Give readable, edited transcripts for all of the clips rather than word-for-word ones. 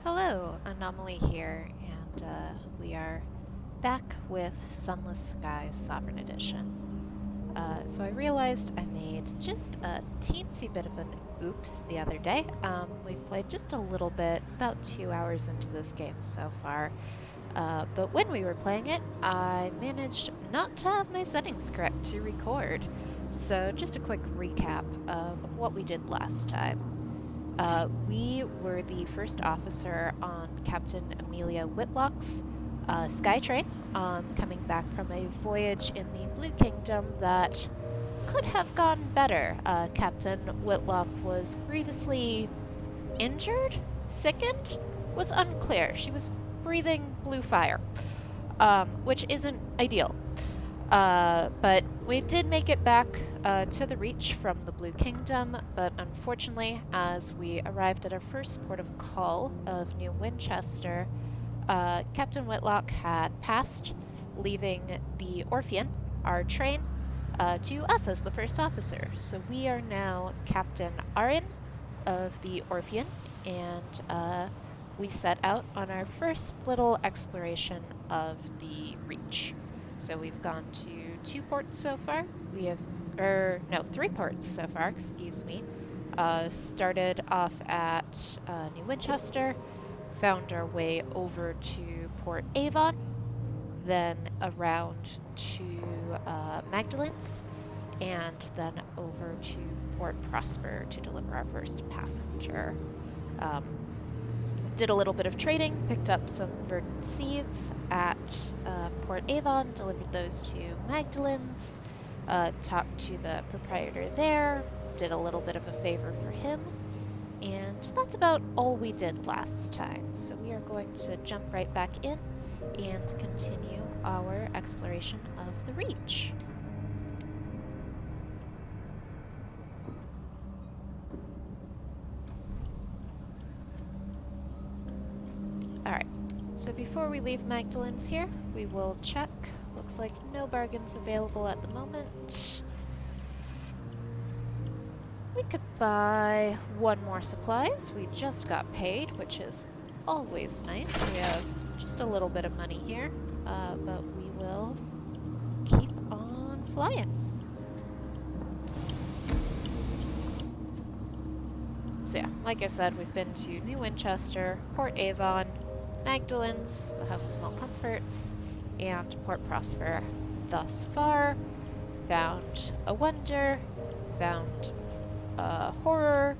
Hello, Anomaly here, and we are back with Sunless Skies Sovereign Edition. So I realized I made just a teensy bit of an oops the other day. We've played just a little bit, about 2 hours into this game so far. But when we were playing it, I managed not to have my settings correct to record. So just a quick recap of what we did last time. We were the first officer on Captain Amelia Whitlock's sky train, coming back from a voyage in the Blue Kingdom that could have gone better. Captain Whitlock was grievously injured, sickened, was unclear. She was breathing blue fire, which isn't ideal. But we did make it back to the Reach from the Blue Kingdom, but unfortunately, as we arrived at our first port of call of New Winchester, Captain Whitlock had passed, leaving the Orphean, our train, to us as the first officer. So we are now Captain Arin of the Orphean, and we set out on our first little exploration of the Reach. So we've gone to 2 ports so far. We have, no, 3 ports so far, excuse me. Started off at New Winchester, found our way over to Port Avon, then around to Magdalene's, and then over to Port Prosper to deliver our first passenger. Um, did a little bit of trading, picked up some verdant seeds at Port Avon, delivered those to Magdalene's, talked to the proprietor there, did a little bit of a favor for him, and that's about all we did last time. So we are going to jump right back in and continue our exploration of the Reach. Alright, so before we leave Magdalene's here, we will check. Looks like no bargains available at the moment. We could buy 1 more supplies. We just got paid, which is always nice. We have just a little bit of money here, but we will keep on flying. So yeah, like I said, we've been to New Winchester, Port Avon, Magdalene's, the House of Small Comforts, and Port Prosper thus far. Found a wonder, found a horror,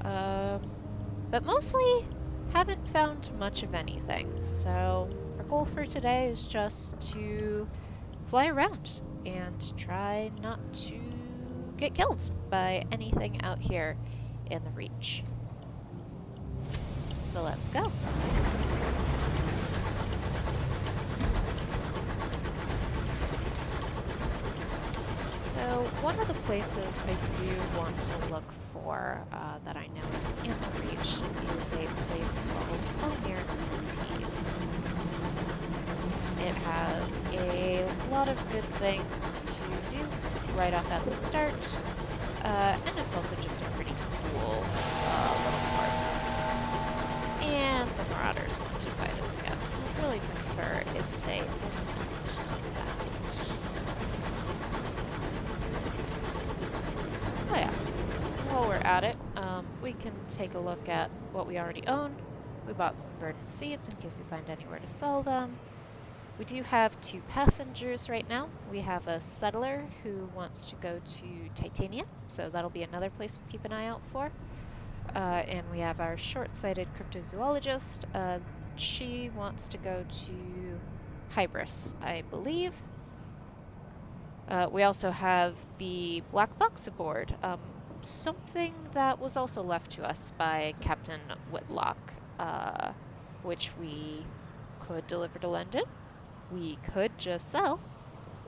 but mostly haven't found much of anything. So our goal for today is just to fly around and try not to get killed by anything out here in the Reach. So let's go. So one of the places I do want to look for that I know is in the Reach is a place called Pioneer Teas. It has a lot of good things to do right off at the start, and it's also just a pretty cool little park. And the Marauders want to fight us again. I'd really prefer if they didn't do that. Oh yeah, while we're at it, we can take a look at what we already own. We bought some verdant seeds in case we find anywhere to sell them. We do have 2 passengers right now. We have a settler who wants to go to Titania, so that'll be another place we'll keep an eye out for. And we have our short-sighted cryptozoologist. She wants to go to Hybras, I believe. We also have the black box aboard, something that was also left to us by Captain Whitlock, which we could deliver to London. We could just sell,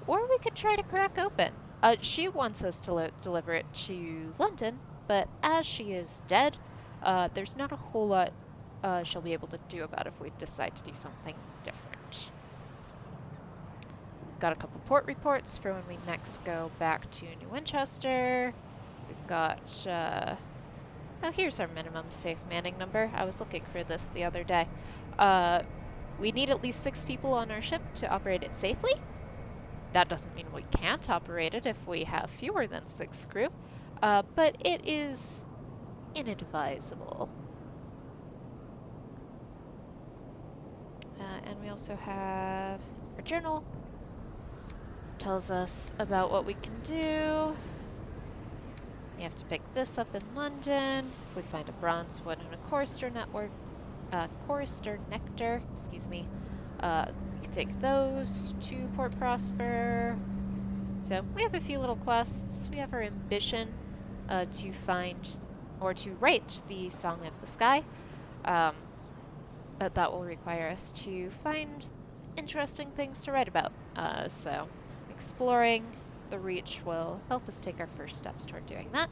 or we could try to crack open. She wants us to deliver it to London, but as she is dead, there's not a whole lot she'll be able to do about it if we decide to do something different. Got a couple port reports for when we next go back to New Winchester. We've got Oh, here's our minimum safe manning number. I was looking for this the other day. We need at least 6 people on our ship to operate it safely. That doesn't mean we can't operate it if we have fewer than 6 crew, but it is inadvisable. And we also have our journal. Tells us about what we can do. You have to pick this up in London. If we find a bronze wood and a chorister nectar, excuse me, we can take those to Port Prosper. So we have a few little quests. We have our ambition to find or to write the Song of the Sky, but that will require us to find interesting things to write about. So exploring the Reach will help us take our first steps toward doing that.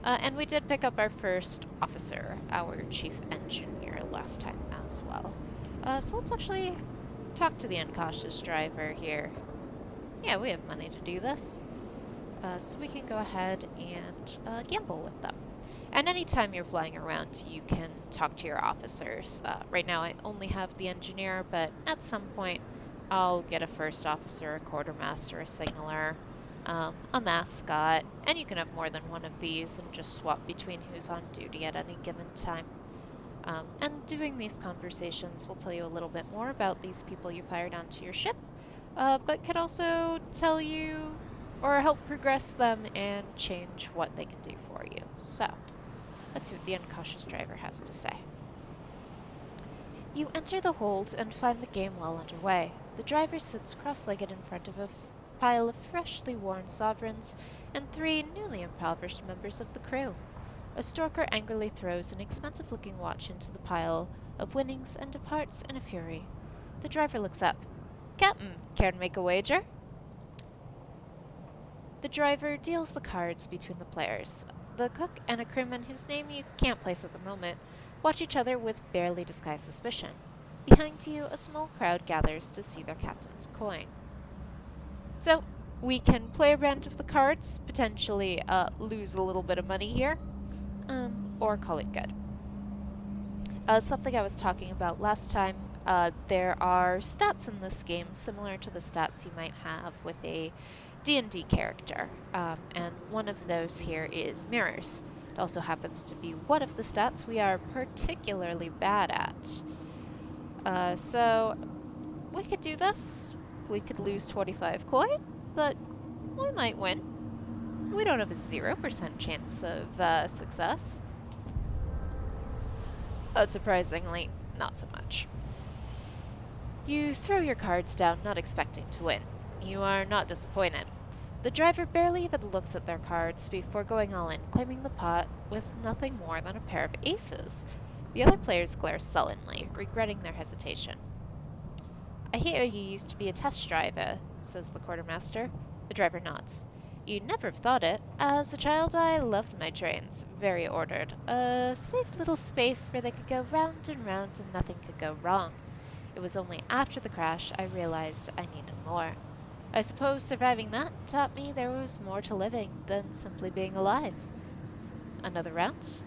And we did pick up our first officer, our chief engineer, last time as well. So let's actually talk to the incautious driver here. Yeah, we have money to do this. So we can go ahead and gamble with them. And anytime you're flying around, you can talk to your officers. Right now I only have the engineer, but at some point I'll get a first officer, a quartermaster, a signaler, a mascot, and you can have more than one of these and just swap between who's on duty at any given time. And doing these conversations will tell you a little bit more about these people you've hired onto your ship, but could also tell you or help progress them and change what they can do for you. So, let's see what the incautious driver has to say. You enter the hold and find the game well underway. The driver sits cross-legged in front of a pile of freshly worn sovereigns and 3 newly impoverished members of the crew. A stoker angrily throws an expensive-looking watch into the pile of winnings and departs in a fury. The driver looks up. "Captain, care to make a wager?" The driver deals the cards between the players. The cook and a crewman whose name you can't place at the moment watch each other with barely disguised suspicion. Behind you, a small crowd gathers to see their captain's coin. So, we can play a round of the cards, potentially lose a little bit of money here, or call it good. Something I was talking about last time, there are stats in this game similar to the stats you might have with a D&D character, and one of those here is mirrors. It also happens to be one of the stats we are particularly bad at. So we could do this. We could lose 25 coin, but we might win. We don't have a 0% chance of success. But surprisingly, not so much. You throw your cards down, not expecting to win. You are not disappointed. The driver barely even looks at their cards before going all in, claiming the pot with nothing more than a pair of aces. The other players glare sullenly, regretting their hesitation. "I hear you used to be a test driver," says the quartermaster. The driver nods. "You'd never have thought it. As a child I loved my trains. Very ordered. A safe little space where they could go round and round and nothing could go wrong. It was only after the crash I realized I needed more. I suppose surviving that taught me there was more to living than simply being alive." Another round?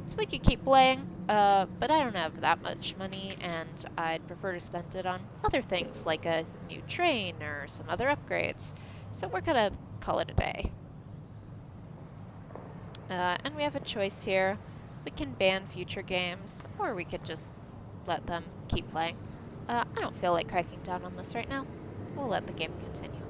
So we could keep playing, but I don't have that much money, and I'd prefer to spend it on other things, like a new train or some other upgrades. So we're gonna call it a day. And we have a choice here. We can ban future games, or we could just let them keep playing. I don't feel like cracking down on this right now. We'll let the game continue.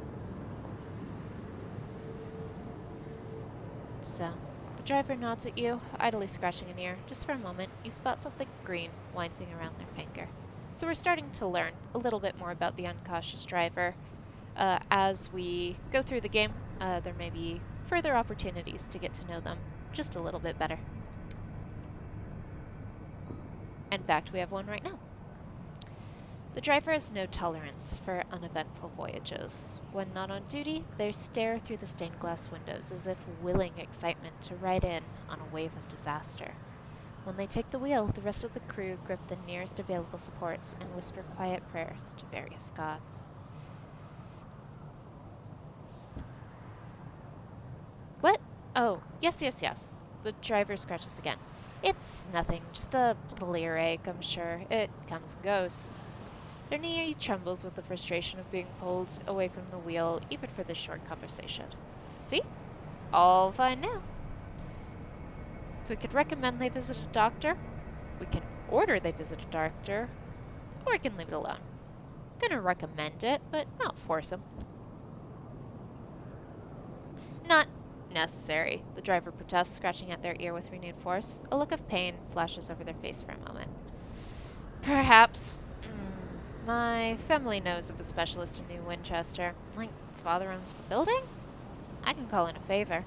So, the driver nods at you, idly scratching an ear. Just for a moment, you spot something green winding around their finger. So we're starting to learn a little bit more about the incautious driver. As we go through the game, there may be further opportunities to get to know them just a little bit better. In fact, we have one right now. The driver has no tolerance for uneventful voyages. When not on duty, they stare through the stained glass windows as if willing excitement to ride in on a wave of disaster. When they take the wheel, the rest of the crew grip the nearest available supports and whisper quiet prayers to various gods. What? Oh, yes. The driver scratches again. It's nothing, just a little earache, I'm sure. It comes and goes. Their knee trembles with the frustration of being pulled away from the wheel, even for this short conversation. See? All fine now. So we could recommend they visit a doctor, we can order they visit a doctor, or we can leave it alone. I'm gonna recommend it, but not force them. Not necessary, the driver protests, scratching at their ear with renewed force. A look of pain flashes over their face for a moment. Perhaps. My family knows of a specialist in New Winchester. Like, father owns the building? I can call in a favor.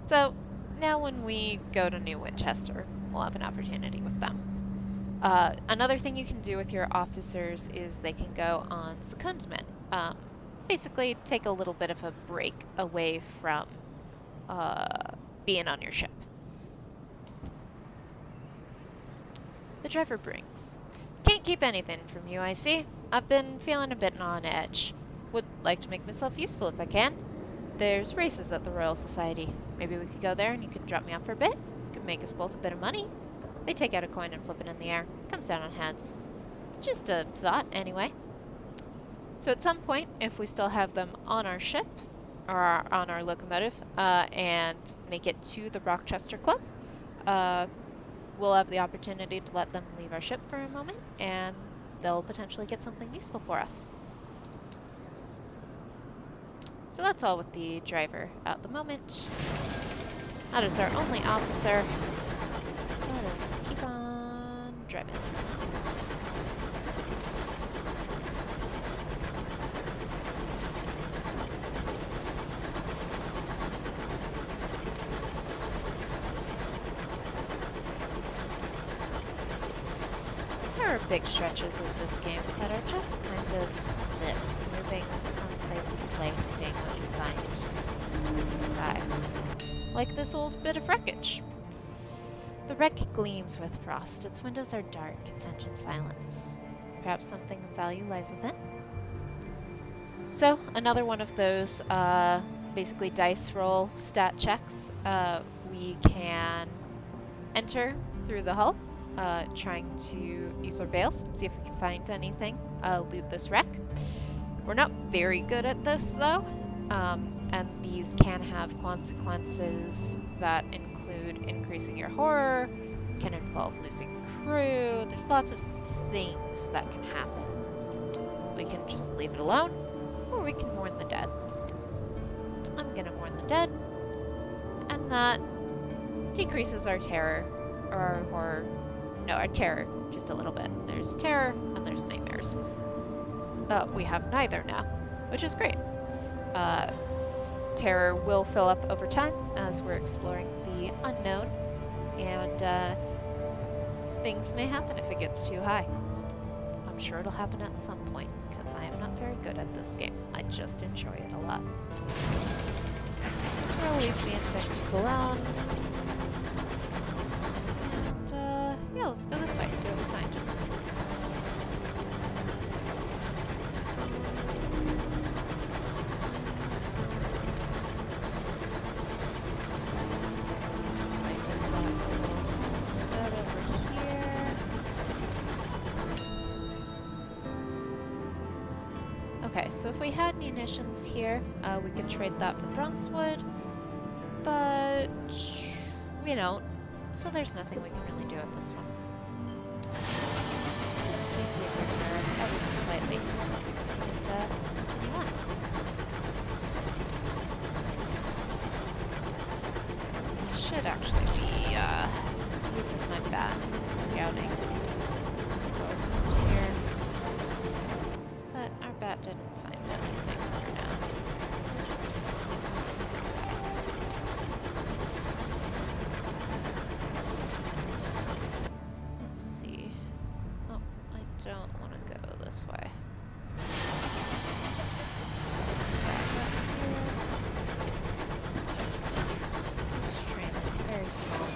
So, now when we go to New Winchester, we'll have an opportunity with them. Another thing you can do with your officers is they can go on secondment. Basically, take a little bit of a break away from being on your ship. The driver brings. Can't keep anything from you, I see. I've been feeling a bit on edge. Would like to make myself useful if I can. There's races at the Royal Society. Maybe we could go there and you could drop me off for a bit. Could make us both a bit of money. They take out a coin and flip it in the air. Comes down on heads. Just a thought, anyway. So at some point, if we still have them on our ship, or on our locomotive, and make it to the Rochester Club, we'll have the opportunity to let them leave our ship for a moment, and they'll potentially get something useful for us. So that's all with the driver at the moment. That is our only officer. Let us keep on driving. There are big stretches of this game that are just kind of this, moving from place to place, seeing what you find in the sky. Like this old bit of wreckage. The wreck gleams with frost, its windows are dark, its engine silence. Perhaps something of value lies within? So, another one of those, basically dice roll stat checks. We can enter through the hull, trying to use our veils, see if we can find anything, loot this wreck. We're not very good at this though, and these can have consequences that include increasing your horror, can involve losing crew, there's lots of things that can happen. We can just leave it alone, or we can mourn the dead. I'm gonna mourn the dead, and that decreases our terror, or our horror. No, our terror, just a little bit. There's terror, and there's nightmares. We have neither now, which is great. Terror will fill up over time as we're exploring the unknown, and things may happen if it gets too high. I'm sure it'll happen at some point, because I am not very good at this game. I just enjoy it a lot. We'll leave the infections alone. Yeah, let's go this way, see what we find. Looks like we've got a little homestead over here. Okay, so if we had munitions here, we could trade that for bronzewood, but we don't. So there's nothing we can really do at this one. Just increase our nerve ever so slightly, and continue on. I should actually be using my bat scouting. Let's go over here. But our bat didn't find anything for now. Don't want to go this way. This train is very small.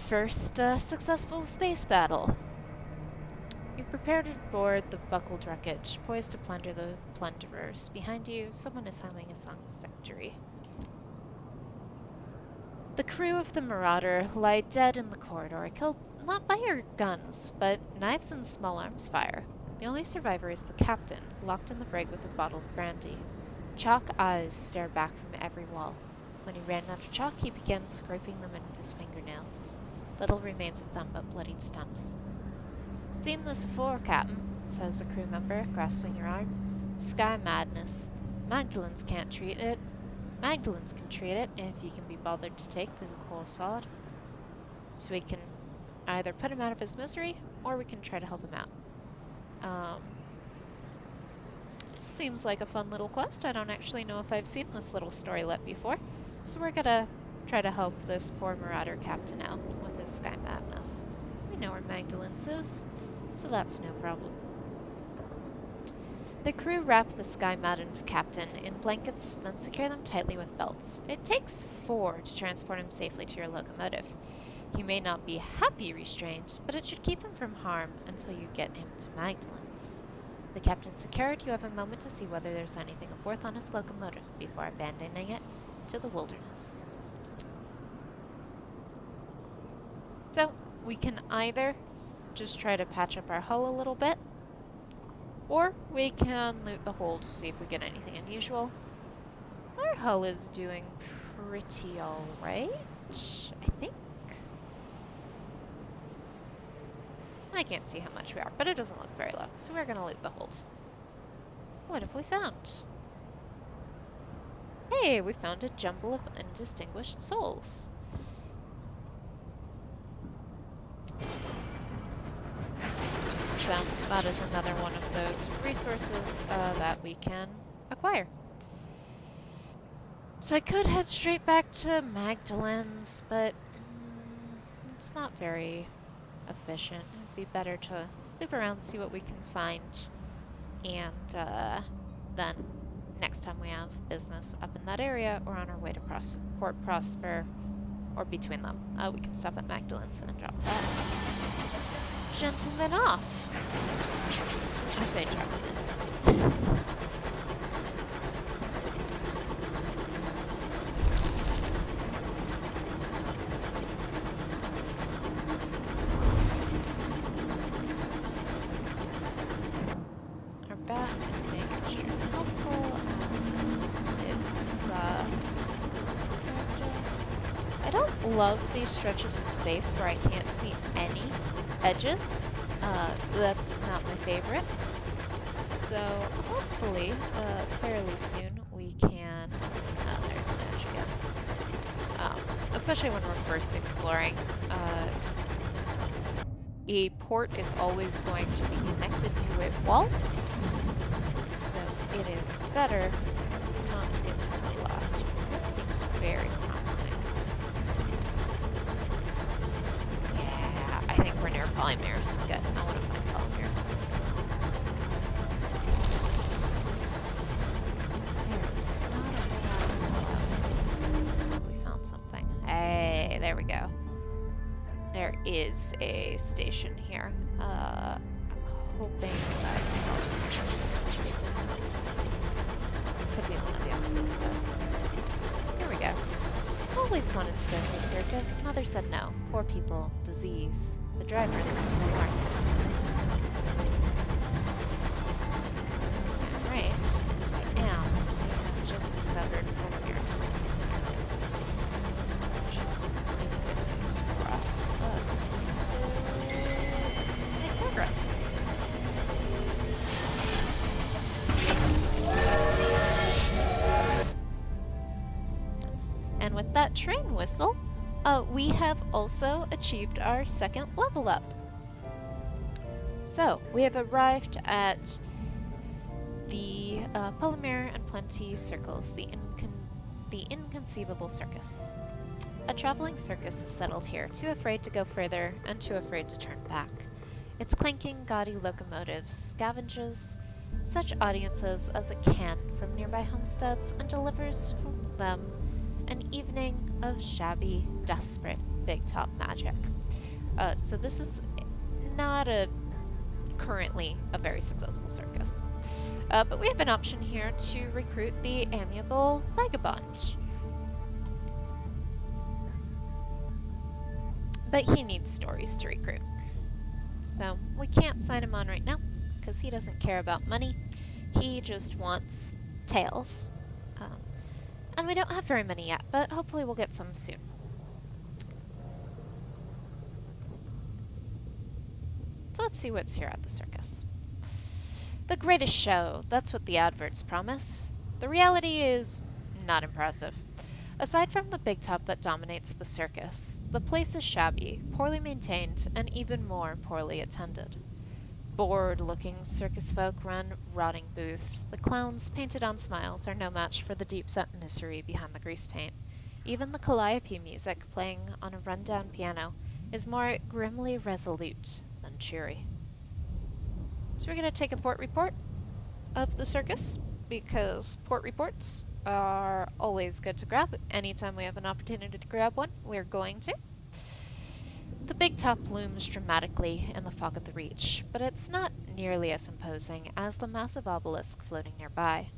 First successful space battle. You prepare to board the buckled wreckage, poised to plunder the plunderers. Behind you, someone is humming a song of victory. The crew of the Marauder lie dead in the corridor, killed not by your guns, but knives and small arms fire. The only survivor is the captain, locked in the brig with a bottle of brandy. Chalk eyes stare back from every wall. When he ran out of chalk, he began scraping them in with his fingernails. Little remains of them but bloodied stumps. "Seen this before, Captain," says a crew member, grasping your arm. "Sky madness. Magdalene's can't treat it. Magdalene's can treat it, if you can be bothered to take the whole sod. So we can either put him out of his misery, or we can try to help him out." Seems like a fun little quest. I don't actually know if I've seen this little storylet before. So we're gonna try to help this poor Marauder captain out with his sky madness. We know where Magdalene's is, so that's no problem. The crew wrap the sky-maddened captain in blankets, then secure them tightly with belts. It takes 4 to transport him safely to your locomotive. He may not be happy restrained, but it should keep him from harm until you get him to Magdalene's. The captain secured, you have a moment to see whether there's anything of worth on his locomotive before abandoning it to the wilderness. So, we can either just try to patch up our hull a little bit, or we can loot the hold to see if we get anything unusual. Our hull is doing pretty alright, I think. I can't see how much we are, but it doesn't look very low, so we're gonna loot the hold. What have we found? Hey, we found a jumble of undistinguished souls. So, that is another one of those resources that we can acquire. So I could head straight back to Magdalene's, but it's not very efficient. It'd be better to loop around, see what we can find, and then next time we have business up in that area or on our way to Port Prosper or between them, we can stop at Magdalene's and drop that gentleman off. I say gentleman. Our bat is being extremely helpful as I don't love these stretches of space where I can't see any edges. That's not my favorite. So hopefully, fairly soon we can. There's an edge again. Especially when we're first exploring. A port is always going to be connected to a wall, so it is better not to get totally lost. This seems very promising. Yeah, I think we're near polymers. Good. I want to find polymers. We found something. Hey, there we go. There is a station here. I'm hoping that's polymers. Could be one of the other ones though. Here we go. Always wanted to go to the circus. Mother said no. Poor people. Disease. The driver lives for more. Right. I am. I have just discovered Oberon circus. Which is really good news for us. Make progress. And with that train whistle, we have also achieved our second level up. So, we have arrived at the Polymer and Plenty Circles, the Inconceivable Circus. A traveling circus is settled here, too afraid to go further and too afraid to turn back. Its clanking, gaudy locomotives scavenges such audiences as it can from nearby homesteads and delivers from them an evening of shabby, desperate, big-top magic. So this is not currently a very successful circus. But we have an option here to recruit the Amiable Vagabond. But he needs stories to recruit. So we can't sign him on right now, because he doesn't care about money. He just wants tales. And we don't have very many yet, but hopefully we'll get some soon. So let's see what's here at the circus. The greatest show, that's what the adverts promise. The reality is not impressive. Aside from the big top that dominates the circus, the place is shabby, poorly maintained, and even more poorly attended. Bored-looking circus folk run rotting booths. The clowns, painted on smiles, are no match for the deep-set misery behind the grease paint. Even the calliope music, playing on a run-down piano, is more grimly resolute than cheery. So we're going to take a port report of the circus, because port reports are always good to grab. Anytime we have an opportunity to grab one, we're going to. The big top looms dramatically in the fog of the reach, but it's not nearly as imposing as the massive obelisk floating nearby.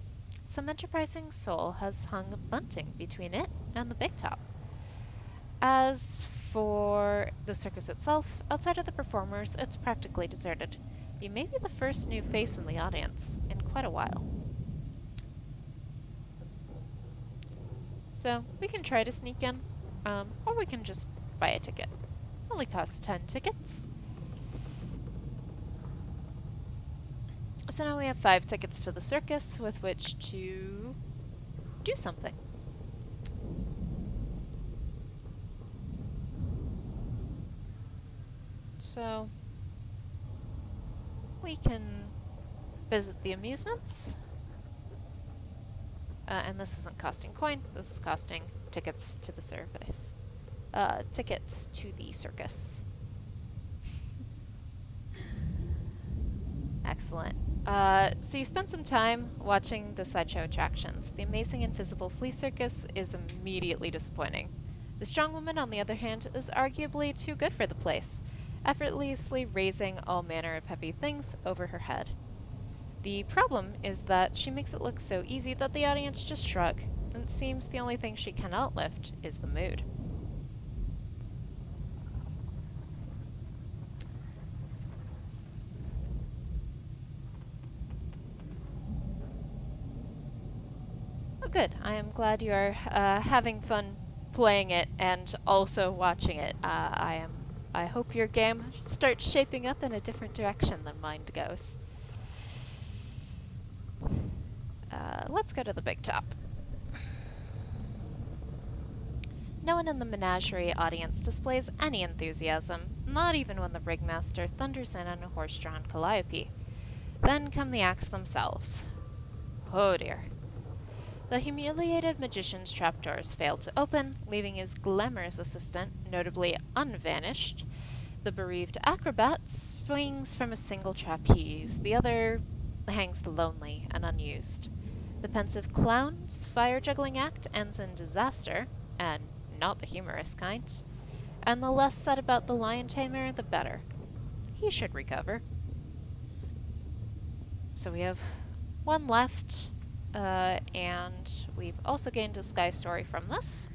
Some enterprising soul has hung bunting between it and the big top. As for the circus itself, outside of the performers, it's practically deserted. You may be the first new face in the audience in quite a while. So we can try to sneak in, or we can just buy a ticket. Only costs 10 tickets. So now we have 5 tickets to the circus with which to do something. So we can visit the amusements. And this isn't costing coin, this is costing tickets to the service. Tickets to the circus. Excellent. So you spend some time watching the sideshow attractions. The amazing Invisible Flea Circus is immediately disappointing. The Strong Woman, on the other hand, is arguably too good for the place, effortlessly raising all manner of heavy things over her head. The problem is that she makes it look so easy that the audience just shrug, and it seems the only thing she cannot lift is the mood. Oh good, I am glad you are having fun playing it and also watching it. I hope your game starts shaping up in a different direction than mine goes. Let's go to the big top. No one in the menagerie audience displays any enthusiasm, not even when the rigmaster thunders in on a horse-drawn calliope. Then come the acts themselves. Oh dear. The humiliated magician's trapdoors fail to open, leaving his glamorous assistant notably unvanished. The bereaved acrobat swings from a single trapeze, the other hangs lonely and unused. The pensive clown's fire-juggling act ends in disaster, and not the humorous kind. And the less said about the lion tamer, the better. He should recover. So we have one left, and we've also gained a sky story from this.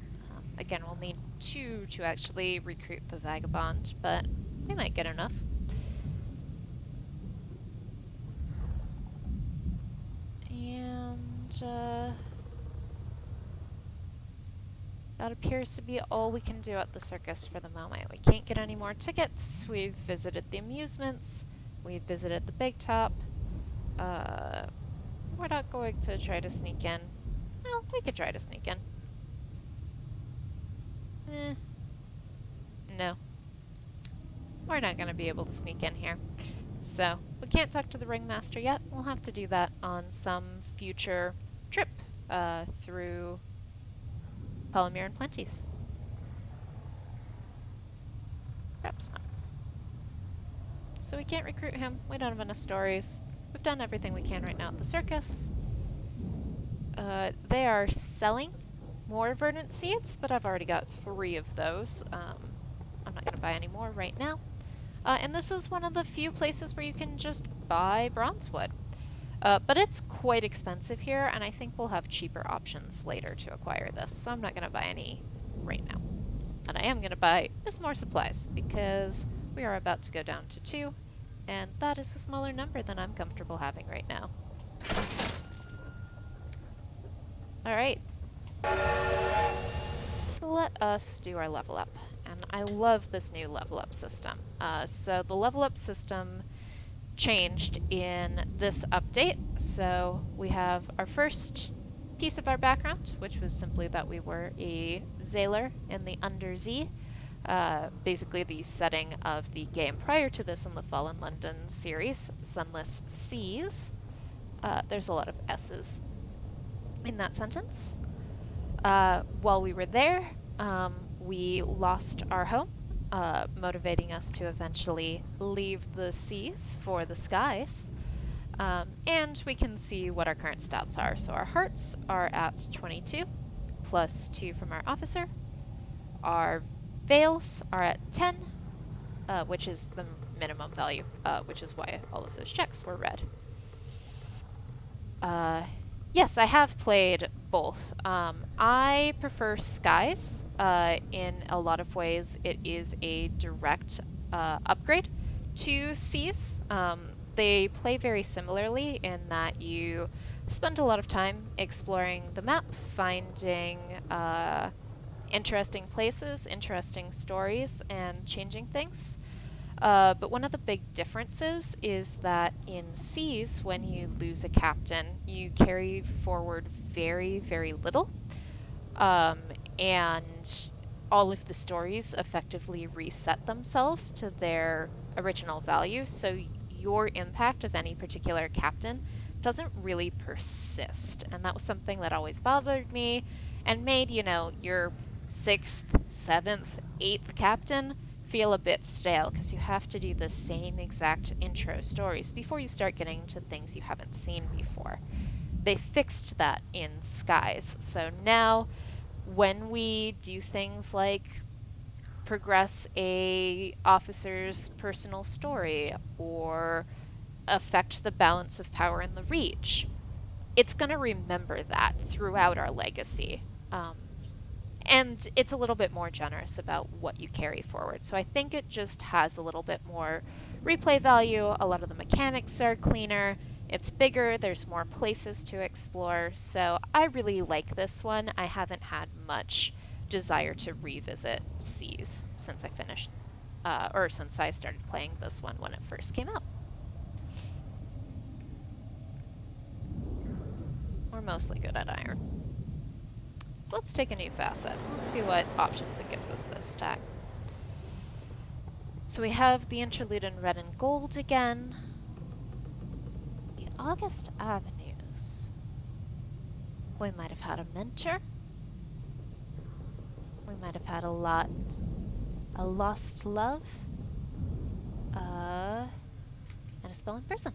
Again, we'll need 2 to actually recruit the Vagabond, but we might get enough. And that appears to be all we can do at the circus for the moment. We can't get any more tickets. We've visited the amusements. We've visited the big top. We're not going to try to sneak in. Well, we could try to sneak in. No. We're not going to be able to sneak in here. So, we can't talk to the ringmaster yet. We'll have to do that on some future trip through Polymere and Plenty's. Perhaps not. So we can't recruit him. We don't have enough stories. We've done everything we can right now at the circus. They are selling more verdant seeds, but I've already got 3 of those. I'm not not going to buy any more right now. And this is one of the few places where you can just buy bronzewood. But it's quite expensive here, and I think we'll have cheaper options later to acquire this, so I'm not going to buy any right now. And I am going to buy is more supplies, because we are about to go down to 2, and that is a smaller number than I'm comfortable having right now. Alright. Let us do our level up. And I love this new level up system. So the level up system changed in this update. So we have our first piece of our background, which was simply that we were a Sailor in the Undersea. Basically the setting of the game prior to this in the Fallen London series, Sunless Seas. There's a lot of S's in that sentence. While we were there, we lost our home, motivating us to eventually leave the seas for the skies. And we can see what our current stats are. So our hearts are at 22, plus 2 from our officer. Our veils are at 10, which is the minimum value, which is why all of those checks were red. Yes, I have played both. I prefer skies. In a lot of ways, it is a direct upgrade to seas. They play very similarly in that you spend a lot of time exploring the map, finding interesting places, interesting stories, and changing things. But one of the big differences is that in seas, when you lose a captain, you carry forward very, very little. And all of the stories effectively reset themselves to their original value, so your impact of any particular captain doesn't really persist. And that was something that always bothered me and made, you know, your 6th, 7th, 8th captain feel a bit stale, because you have to do the same exact intro stories before you start getting to things you haven't seen before. They fixed that in Skies, so now when we do things like progress a officer's personal story or affect the balance of power in the Reach, it's going to remember that throughout our legacy. And it's a little bit more generous about what you carry forward. So I think it just has a little bit more replay value. A lot of the mechanics are cleaner. It's bigger. There's more places to explore. So I really like this one. I haven't had much desire to revisit Seas since I finished, or since I started playing this one when it first came out. We're mostly good at iron. So let's take a new facet. Let's see what options it gives us this time. So we have the interlude in red and gold again. The August Avenues. We might have had a mentor. We might have had a lost love. And a spell in prison.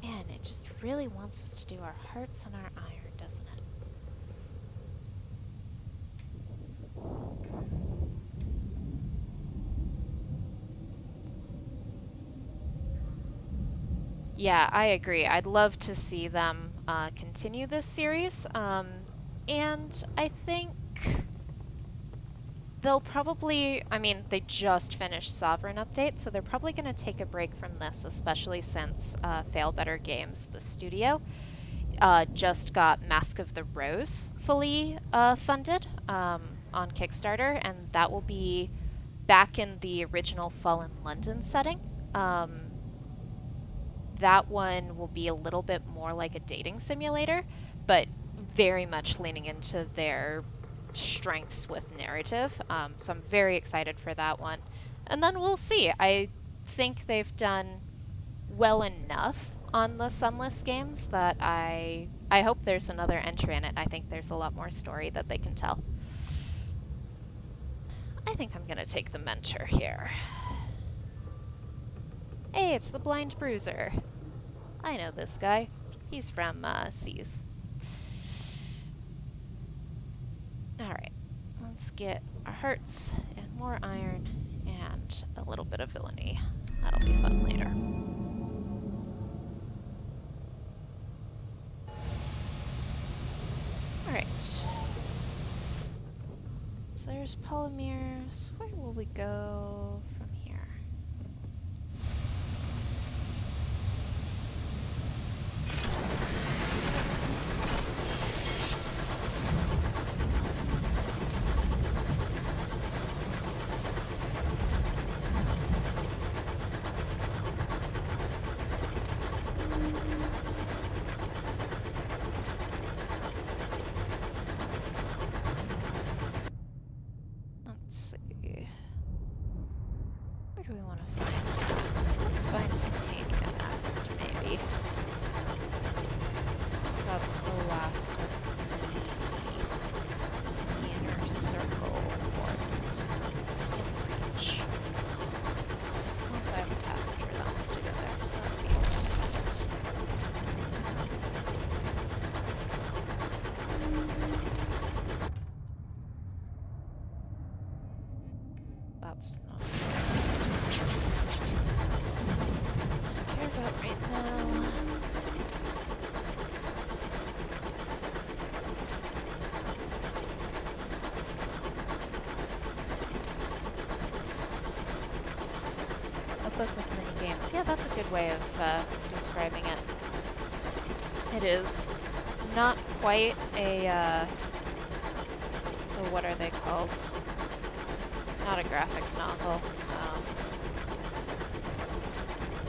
Man, it just really wants us to do our hearts and our iron, doesn't it? Yeah, I agree. I'd love to see them continue this series. And I think they'll probably, I mean, they just finished Sovereign Update, so they're probably going to take a break from this, especially since Fail Better Games, the studio, just got Mask of the Rose fully funded on Kickstarter, and that will be back in the original Fallen London setting. That one will be a little bit more like a dating simulator, but very much leaning into their strengths with narrative. So I'm very excited for that one. And then we'll see. I think they've done well enough on the Sunless games that I hope there's another entry in it. I think there's a lot more story that they can tell. I think I'm gonna take the mentor here. Hey, it's the Blind Bruiser. I know this guy. He's from Seas. get our hearts and more iron and a little bit of villainy. That'll be fun later. Alright. So there's polymers. Where will we go from here? Where do we want to find next? Let's find Titania next, maybe. That's the last of the inner circle wards in reach. Also, I have a passenger that wants to go there, so that'll be that's not about right now. A book with mini games. Yeah, that's a good way of describing it. It is not quite a, what are they called? Not a graphic novel.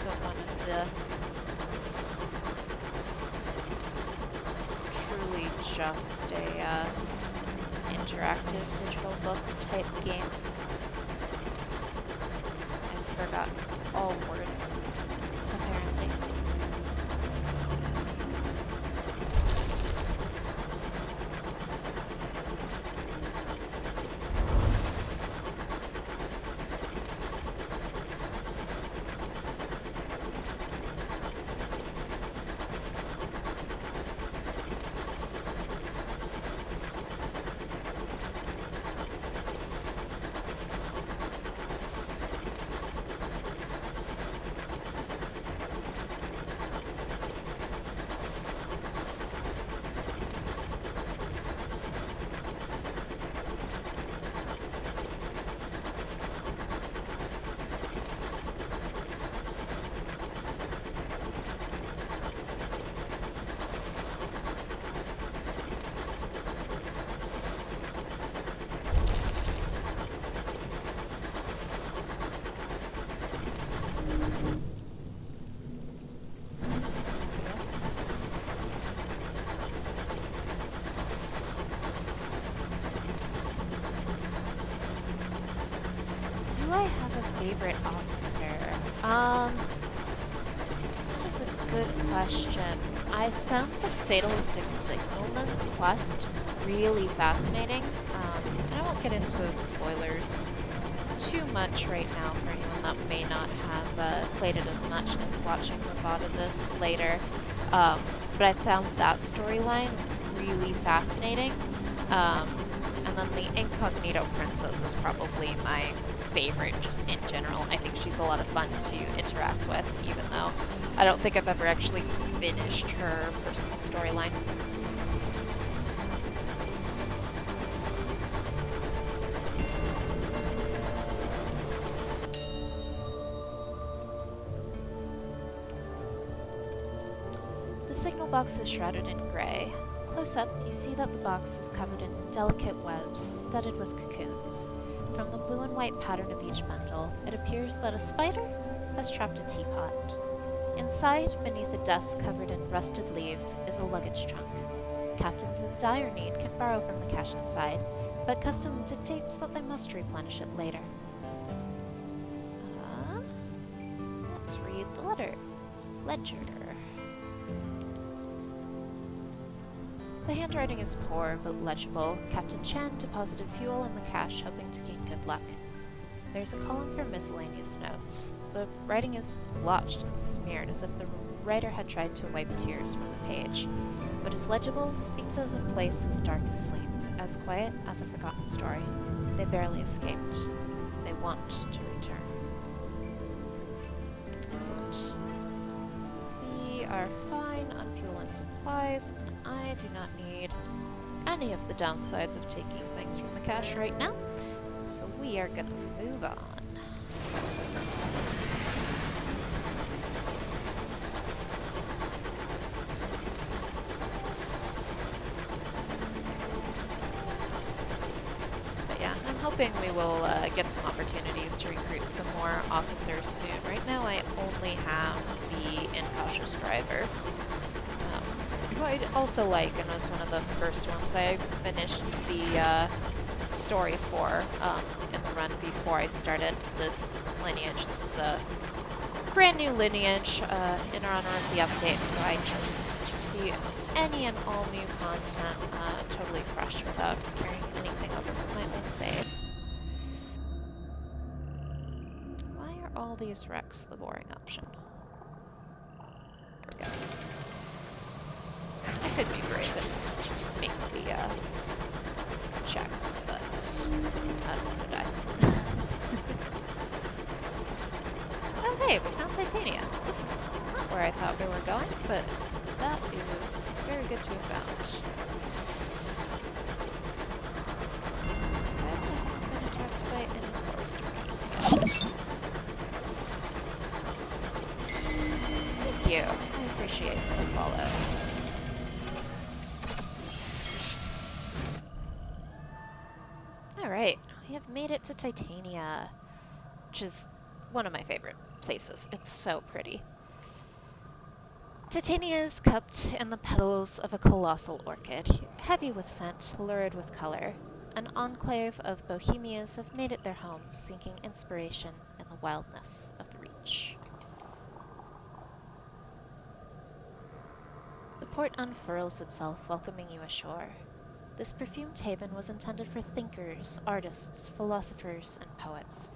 But one of the truly just a interactive digital book type games. I've forgotten all words, apparently. I have a favorite officer? That is a good question. I found the Fatalistic Signalman's quest really fascinating. And I won't get into spoilers too much right now for anyone that may not have played it as much and is watching the VOD of this later. But I found that storyline really fascinating. And then the Incognito Princess is probably my favorite just in general. I think she's a lot of fun to interact with, even though I don't think I've ever actually finished her personal storyline. The signal box is shrouded in gray. Close up, you see that the box is covered in delicate webs studded with cocoons. From the blue and white pattern of each bundle, it appears that a spider has trapped a teapot. Inside, beneath a desk covered in rusted leaves, is a luggage trunk. Captains in dire need can borrow from the cash inside, but custom dictates that they must replenish it later. Let's read the ledger. The handwriting is poor, but legible. Captain Chan deposited fuel in the cash, hoping to gain good luck. There's a column for miscellaneous notes. The writing is blotched and smeared, as if the writer had tried to wipe tears from the page. What is legible speaks of a place as dark as sleep, as quiet as a forgotten story. They barely escaped. They want to return. Excellent. We are fine on fuel and supplies, and I do not need any of the downsides of taking things from the cache right now, so we are gonna move on. But yeah, I'm hoping we will get some opportunities to recruit some more officers soon. Right now I only have the incautious driver, who I'd also like, and was one of the first ones I finished the story for in the run before I started this lineage. This is a brand new lineage in honor of the update, so I can see any and all new content totally fresh without carrying anything over from my own save. Why are all these wrecks the boring option? There we go. I could be brave and make the checks, but I don't want to die. Oh hey, we found Titania. This is not where I thought we were going, but that is very good to have found. I'm surprised I haven't been attacked by any forest trees. Thank you. I appreciate the follow. Alright, we have made it to Titania, which is one of my favorite places. It's so pretty. Titania is cupped in the petals of a colossal orchid, heavy with scent, lurid with color. An enclave of bohemias have made it their homes, seeking inspiration in the wildness of the Reach. The port unfurls itself, welcoming you ashore. This perfumed haven was intended for thinkers, artists, philosophers, and poets.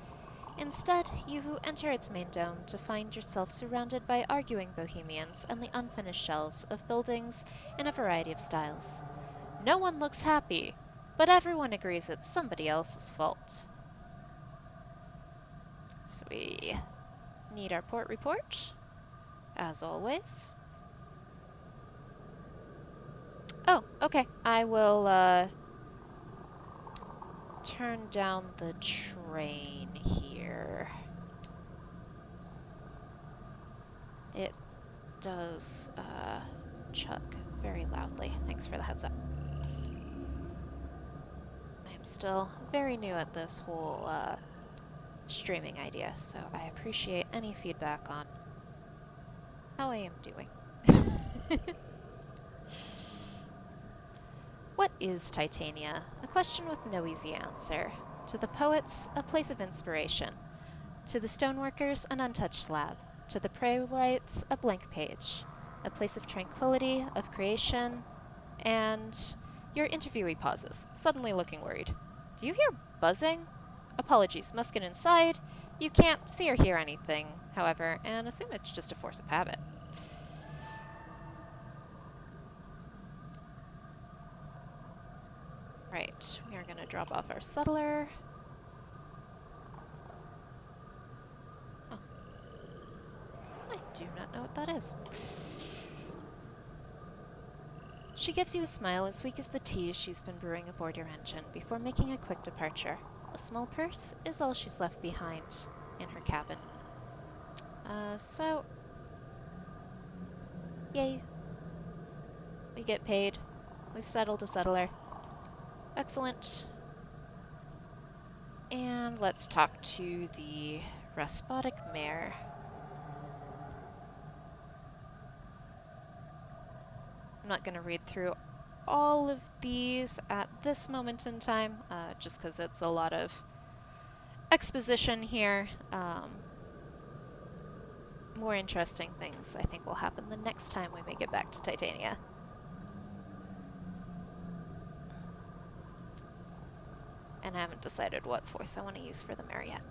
Instead, you enter its main dome to find yourself surrounded by arguing bohemians and the unfinished shelves of buildings in a variety of styles. No one looks happy, but everyone agrees it's somebody else's fault. So we need our port report, as always. Oh, okay. I will, turn down the train here. It does, chug very loudly. Thanks for the heads up. I am still very new at this whole, streaming idea, so I appreciate any feedback on how I am doing. What is Titania? A question with no easy answer. To the poets, a place of inspiration. To the stoneworkers, an untouched slab. To the playwrights, a blank page. A place of tranquility, of creation, and your interviewee pauses, suddenly looking worried. Do you hear buzzing? Apologies, must get inside. You can't see or hear anything, however, and assume it's just a force of habit. Right, we are going to drop off our settler. Oh. I do not know what that is. She gives you a smile as weak as the tea she's been brewing aboard your engine before making a quick departure. A small purse is all she's left behind in her cabin. So... Yay. We get paid. We've settled a settler. Excellent. And let's talk to the Rhapsodie Mayor. I'm not going to read through all of these at this moment in time, just because it's a lot of exposition here. More interesting things, I think, will happen the next time we make it back to Titania. And I haven't decided what voice I want to use for the mayor yet.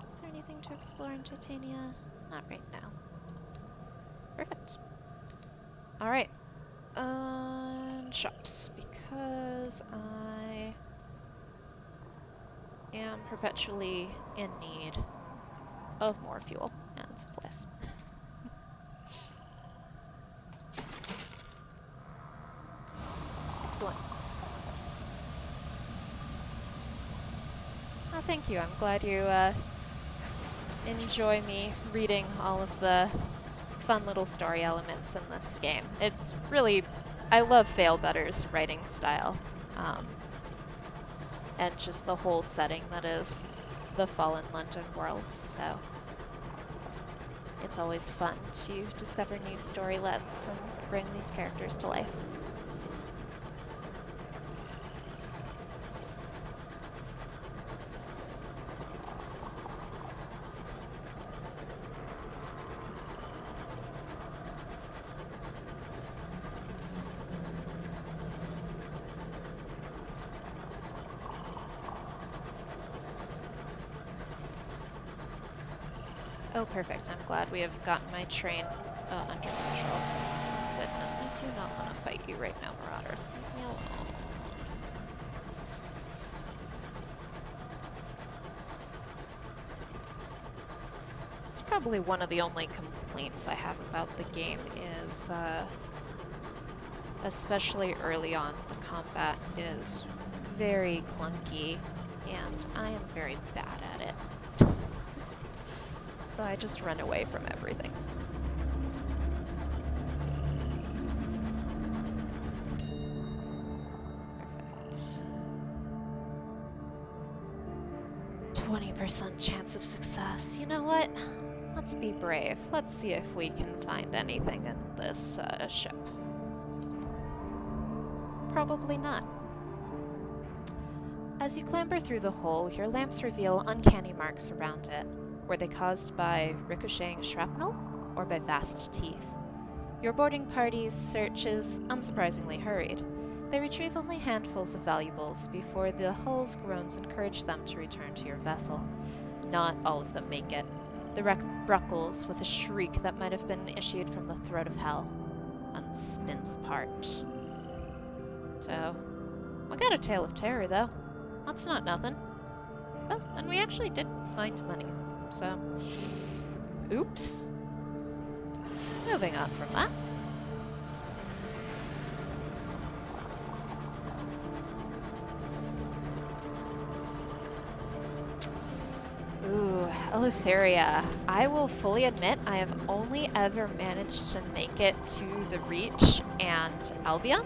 Is there anything to explore in Titania? Not right now. Perfect. Alright. Shops. Because I am perpetually in need of more fuel and supplies. Excellent. Oh, thank you. I'm glad you enjoy me reading all of the fun little story elements in this game. It's really, I love Failbutter's writing style, and just the whole setting that is the Fallen London world, so it's always fun to discover new storylets and bring these characters to life. Oh, perfect. I'm glad we have gotten my train under control. Goodness, I do not want to fight you right now, Marauder. Leave me alone. It's probably one of the only complaints I have about the game is, especially early on, the combat is very clunky, and I am very bad at it. So I just run away from everything. Perfect. 20% chance of success. You know what? Let's be brave. Let's see if we can find anything in this ship. Probably not. As you clamber through the hole, your lamps reveal uncanny marks around it. Were they caused by ricocheting shrapnel, or by vast teeth? Your boarding party's search is unsurprisingly hurried. They retrieve only handfuls of valuables before the hull's groans encourage them to return to your vessel. Not all of them make it. The wreck buckles with a shriek that might have been issued from the throat of hell, and spins apart. So, we got a tale of terror, though. That's not nothing. Oh, and we actually did find money. So, oops. Moving on from that. Ooh, Eleutheria. I will fully admit I have only ever managed to make it to the Reach and Albion.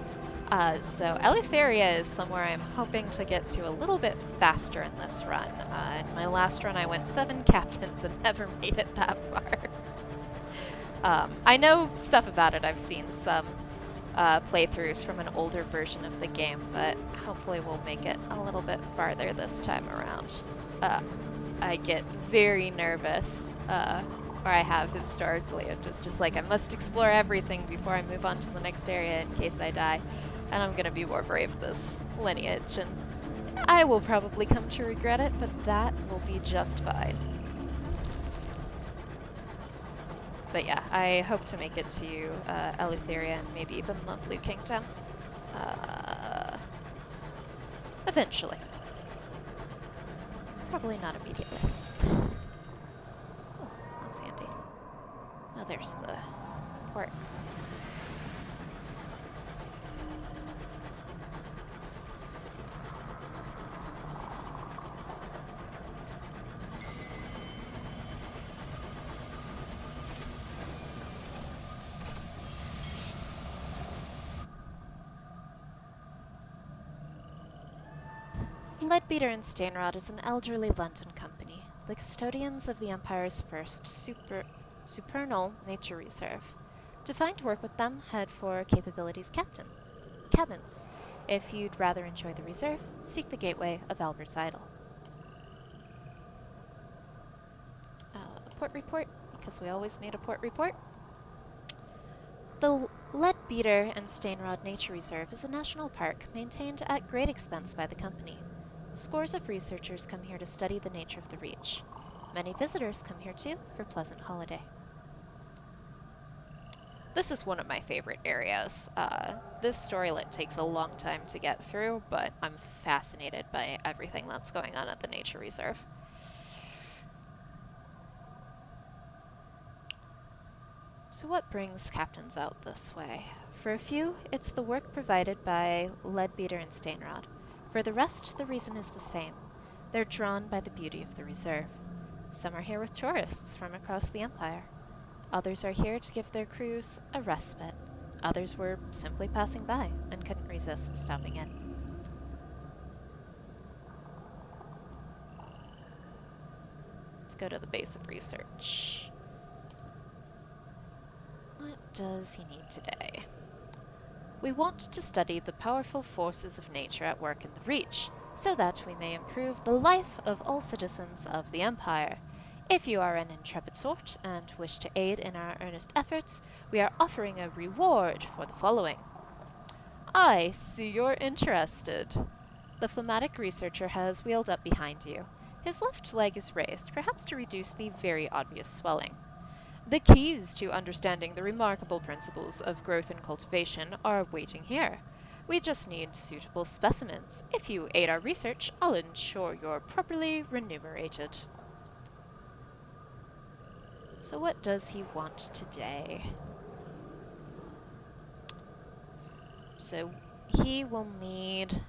So Eleutheria is somewhere I'm hoping to get to a little bit faster in this run. In my last run I went 7 captains and never made it that far. I know stuff about it. I've seen some playthroughs from an older version of the game, but hopefully we'll make it a little bit farther this time around. I get very nervous, or I have historically. It's just like I must explore everything before I move on to the next area in case I die. And I'm gonna be more brave this Lineage, and I will probably come to regret it, but that will be just fine. But yeah, I hope to make it to Eleutheria and maybe even the Blue Kingdom. Eventually. Probably not immediately. Oh, that's handy. Oh, there's the port. Leadbeater and Stainrod is an elderly London company, the custodians of the Empire's first supernal nature reserve. To find work with them, head for Capabilities Cabins. If you'd rather enjoy the reserve, seek the gateway of Albert's Idol. Port report, because we always need a port report. The Leadbeater and Stainrod Nature Reserve is a national park maintained at great expense by the company. Scores of researchers come here to study the nature of the Reach. Many visitors come here too for pleasant holiday. This is one of my favorite areas. This storylet takes a long time to get through, but I'm fascinated by everything that's going on at the nature reserve. So what brings captains out this way? For a few, it's the work provided by Leadbeater and Stainrod. For the rest, the reason is the same. They're drawn by the beauty of the reserve. Some are here with tourists from across the Empire. Others are here to give their crews a respite. Others were simply passing by and couldn't resist stopping in. Let's go to the base of research. What does he need today? We want to study the powerful forces of nature at work in the Reach, so that we may improve the life of all citizens of the Empire. If you are an intrepid sort and wish to aid in our earnest efforts, we are offering a reward for the following. I see you're interested. The phlegmatic researcher has wheeled up behind you. His left leg is raised, perhaps to reduce the very obvious swelling. The keys to understanding the remarkable principles of growth and cultivation are waiting here. We just need suitable specimens. If you aid our research, I'll ensure you're properly remunerated. So what does he want today? So he will need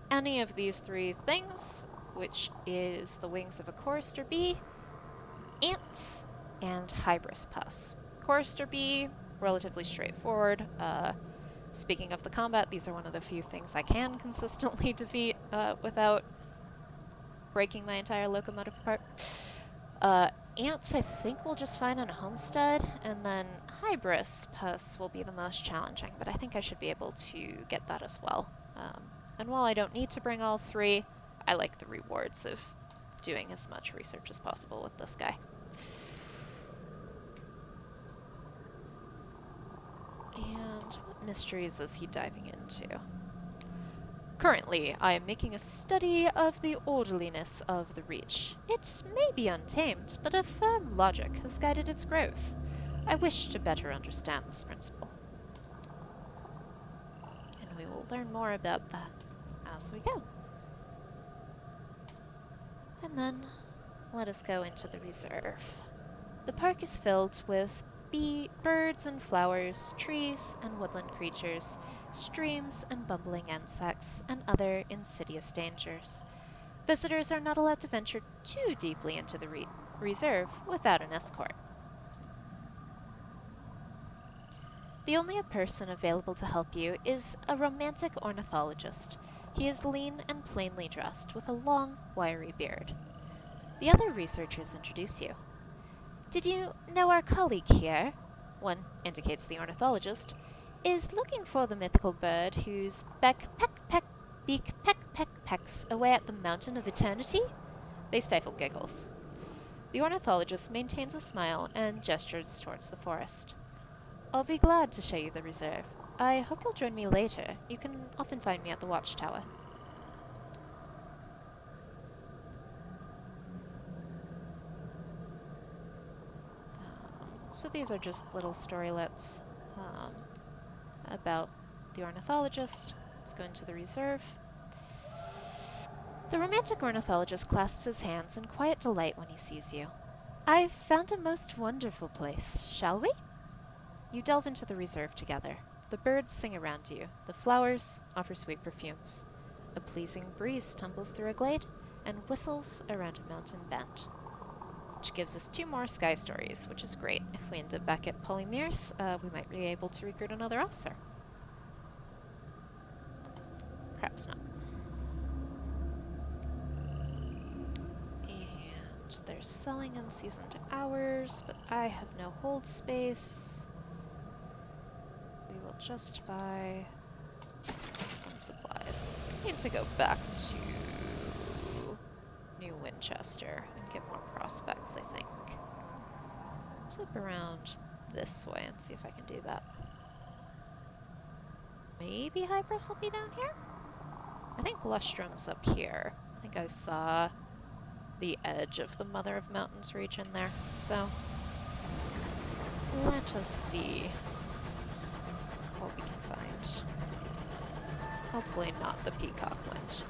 any of these three things, which is the wings of a chorister bee, ants, and Hybras pus. Chorister bee, relatively straightforward. Speaking of the combat, these are one of the few things I can consistently defeat without breaking my entire locomotive apart. Ants I think we'll just find on a Homestead, and then Hybris pus will be the most challenging, but I think I should be able to get that as well. And while I don't need to bring all three, I like the rewards of doing as much research as possible with this guy. And what mysteries is he diving into? Currently, I am making a study of the orderliness of the Reach. It may be untamed, but a firm logic has guided its growth. I wish to better understand this principle. And we will learn more about that as we go. And then, let us go into the reserve. The park is filled with birds and flowers, trees and woodland creatures, streams and bumbling insects, and other insidious dangers. Visitors are not allowed to venture too deeply into the reserve without an escort. The only person available to help you is a romantic ornithologist. He is lean and plainly dressed, with a long, wiry beard. The other researchers introduce you. Did you know our colleague here, one indicates the ornithologist, is looking for the mythical bird whose beak pecks away at the mountain of eternity? They stifle giggles. The ornithologist maintains a smile and gestures towards the forest. I'll be glad to show you the reserve. I hope you'll join me later. You can often find me at the watchtower. So these are just little storylets about the ornithologist. Let's go into the reserve. The romantic ornithologist clasps his hands in quiet delight when he sees you. I've found a most wonderful place, shall we? You delve into the reserve together. The birds sing around you. The flowers offer sweet perfumes. A pleasing breeze tumbles through a glade and whistles around a mountain bend. Which gives us 2 more sky stories, which is great. If we end up back at Polymeres, we might be able to recruit another officer. Perhaps not. And there's selling unseasoned hours, but I have no hold space. We will just buy some supplies. I need to go back to New Winchester and get more prospects, I think. Loop around this way and see if I can do that. Maybe Hybras will be down here? I think Lustrum's up here. I think I saw the edge of the Mother of Mountains region there. So, let us see. find. Hopefully not the peacock wind.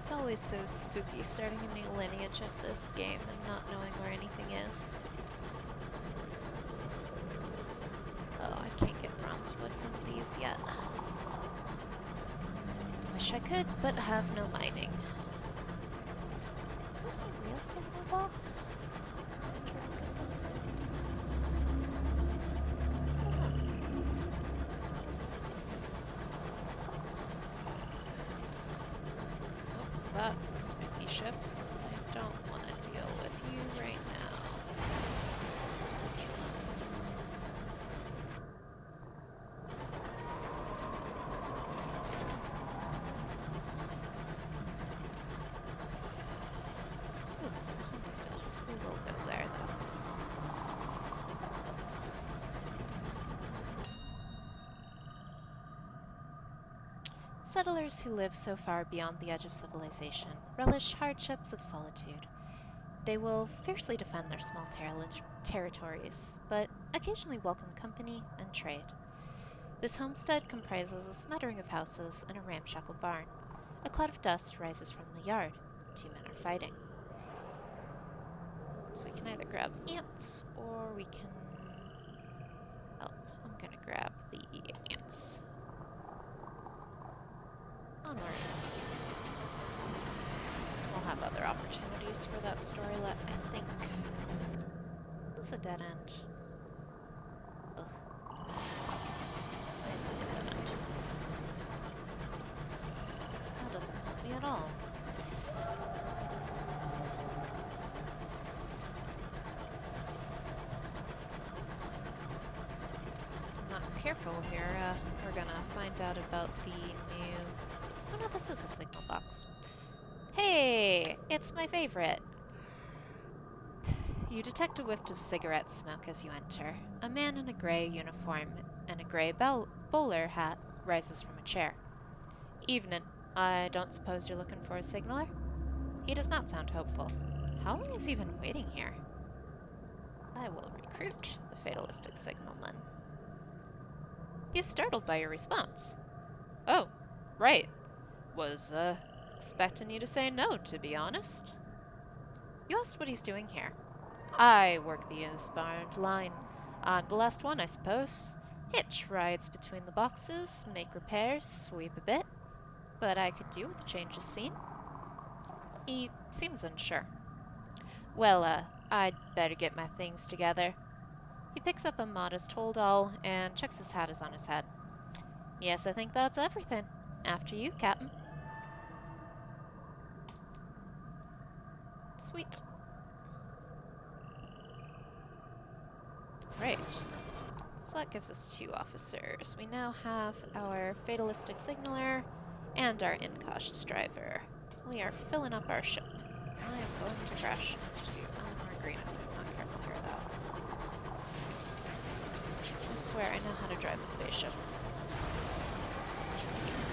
It's always so spooky starting a new lineage of this game and not knowing where anything is. Oh, I can't get bronze wood from these yet. Wish I could, but have no mining. Is this a real signal box? That's a spooky ship. I don't want to deal with you right now. Ooh, Homestead. We will go there though. Settlers who live so far beyond the edge of civilization relish hardships of solitude. They will fiercely defend their small territories, but occasionally welcome company and trade. This homestead comprises a smattering of houses and a ramshackle barn. A cloud of dust rises from the yard. Two men are fighting. So we can either grab ants, or we can... Oh, I'm gonna grab the ants. Onwards. We'll have other opportunities for that storylet, I think. This is a dead end. Ugh. Why is it a dead end? That doesn't help me at all. If I'm not careful here, we're gonna find out about the new... Oh no, this is a signal box. Hey, it's my favorite. You detect a whiff of cigarette smoke as you enter. A man in a gray uniform and a gray bowler hat rises from a chair. Evening. I don't suppose you're looking for a signaler? He does not sound hopeful. How long is he been waiting here? I will recruit the fatalistic signalman. He is startled by your response. Oh, right. Was, expecting you to say no, to be honest. You asked what he's doing here. I work the inspired line. I'm the last one, I suppose. Hitch rides between the boxes, make repairs, sweep a bit. But I could do with a change of scene. He seems unsure. Well, I'd better get my things together. He picks up a modest holdall and checks his hat is on his head. Yes, I think that's everything. After you, Captain. Sweet. Right. So that gives us 2 officers. We now have our fatalistic signaler and our incautious driver. We are filling up our ship. I am going to crash into Eleanor Green if I'm not careful here, though. I swear I know how to drive a spaceship. I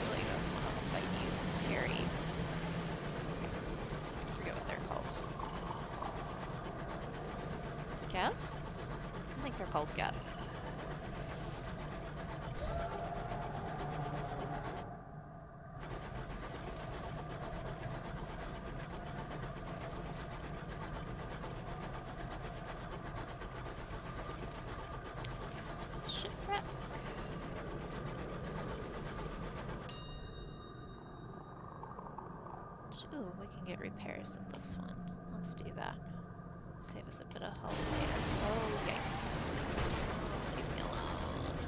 really don't want to fight you, scary. I forget what they're called. Guests? I think they're called guests. Shipwreck. Ooh, we can get repairs in this one. Let's do that. Save us a bit of hull later. Oh, yikes. Leave me alone.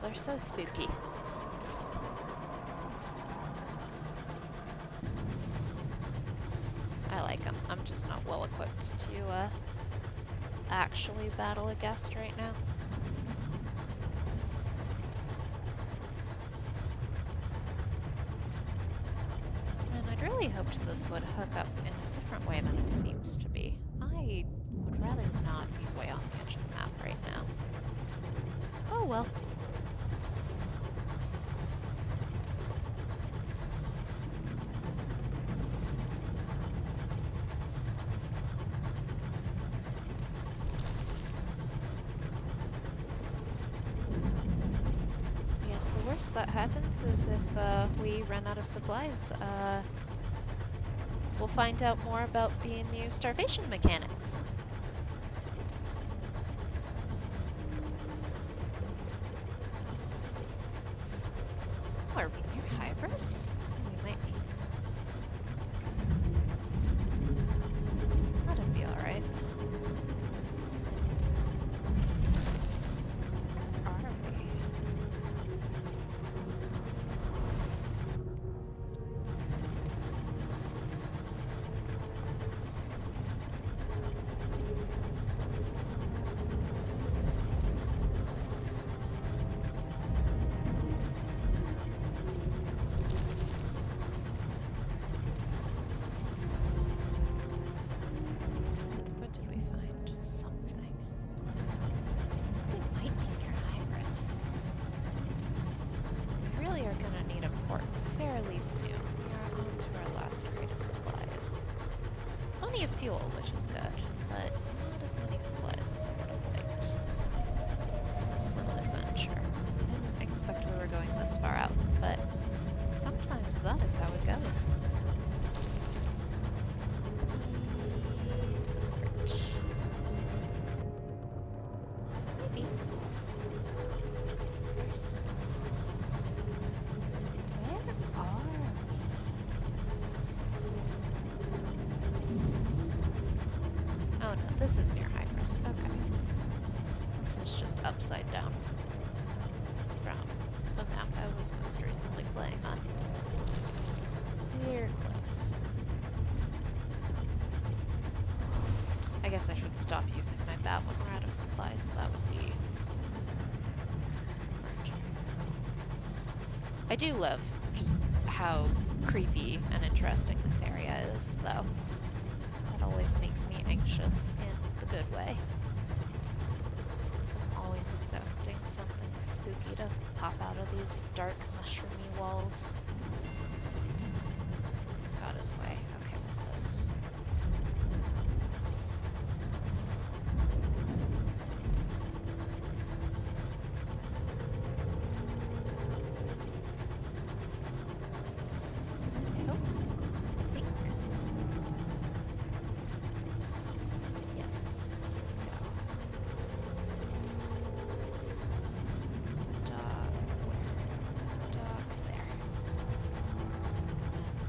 they're so spooky. I like them. I'm just not well equipped to actually battle a guest right now. And I'd really hoped this would hook up in a different way than it seems to be. I would rather not be way on the edge of the map right now. Oh well. That happens is if we run out of supplies, we'll find out more about the new starvation mechanics. Oh, are we near Hybras? We might be. That'd be alright. This is near Hybras. Okay. This is just upside down from the map I was most recently playing on. We're close. I guess I should stop using my bat when we're out of supplies. That would be smart. I do love just how creepy and interesting this area is, though. That always makes me anxious in the good way. I'm always expecting something spooky to pop out of these dark, mushroomy walls. Got his way. Okay, we're close.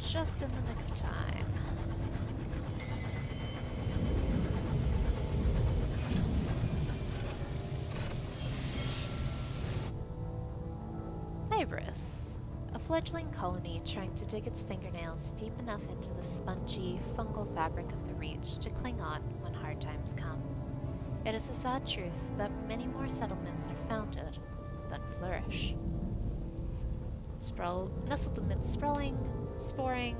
Just in the nick of time. Hybras, a fledgling colony trying to dig its fingernails deep enough into the spongy, fungal fabric of the Reach to cling on when hard times come. It is a sad truth that many more settlements are founded than flourish. Nestled amid sprawling, sporing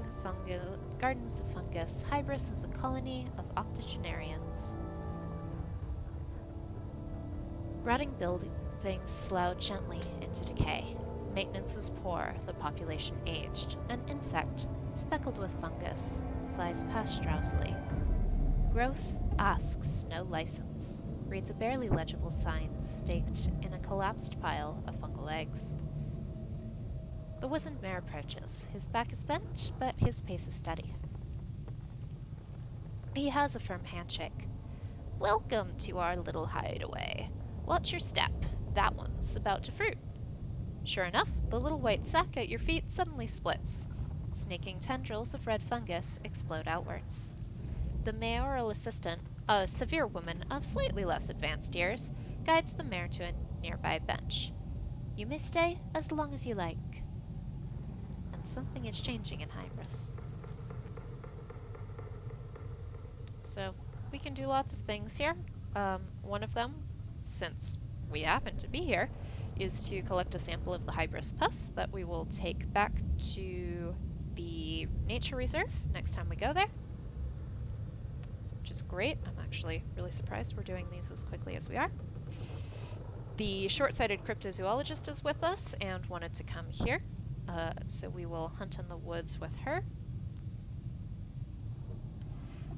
gardens of fungus, Hybras is a colony of octogenarians. Rotting buildings sloughed gently into decay. Maintenance was poor, the population aged. An insect, speckled with fungus, flies past drowsily. Growth asks no license, reads a barely legible sign staked in a collapsed pile of fungal eggs. The wizened mayor approaches. His back is bent, but his pace is steady. He has a firm handshake. Welcome to our little hideaway. Watch your step. That one's about to fruit. Sure enough, the little white sack at your feet suddenly splits. Snaking tendrils of red fungus explode outwards. The mayoral assistant, a severe woman of slightly less advanced years, guides the mayor to a nearby bench. You may stay as long as you like. And something is changing in Hybras. So, we can do lots of things here. One of them, since we happen to be here, is to collect a sample of the Hybris pus that we will take back to the nature reserve next time we go there. Which is great. I'm actually really surprised we're doing these as quickly as we are. The short-sighted cryptozoologist is with us and wanted to come here, so we will hunt in the woods with her.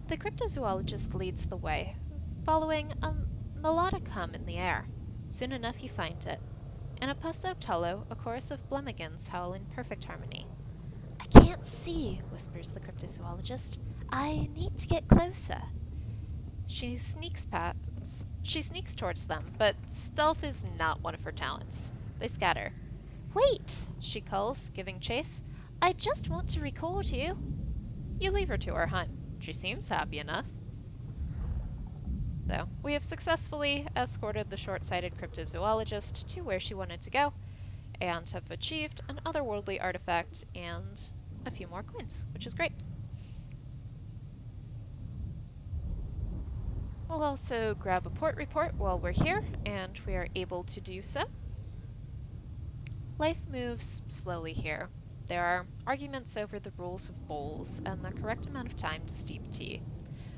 The cryptozoologist leads the way, following a melodic hum in the air. Soon enough you find it. In a pus-soaked hollow, a chorus of blummigans howl in perfect harmony. I can't see, whispers the cryptozoologist. I need to get closer. She sneaks towards them, but stealth is not one of her talents. They scatter. Wait, she calls, giving chase. I just want to record you. You leave her to her hunt. She seems happy enough. So, we have successfully escorted the short-sighted cryptozoologist to where she wanted to go, and have achieved an otherworldly artifact and a few more coins, which is great. We'll also grab a port report while we're here, and we are able to do so. Life moves slowly here. There are arguments over the rules of bowls and the correct amount of time to steep tea.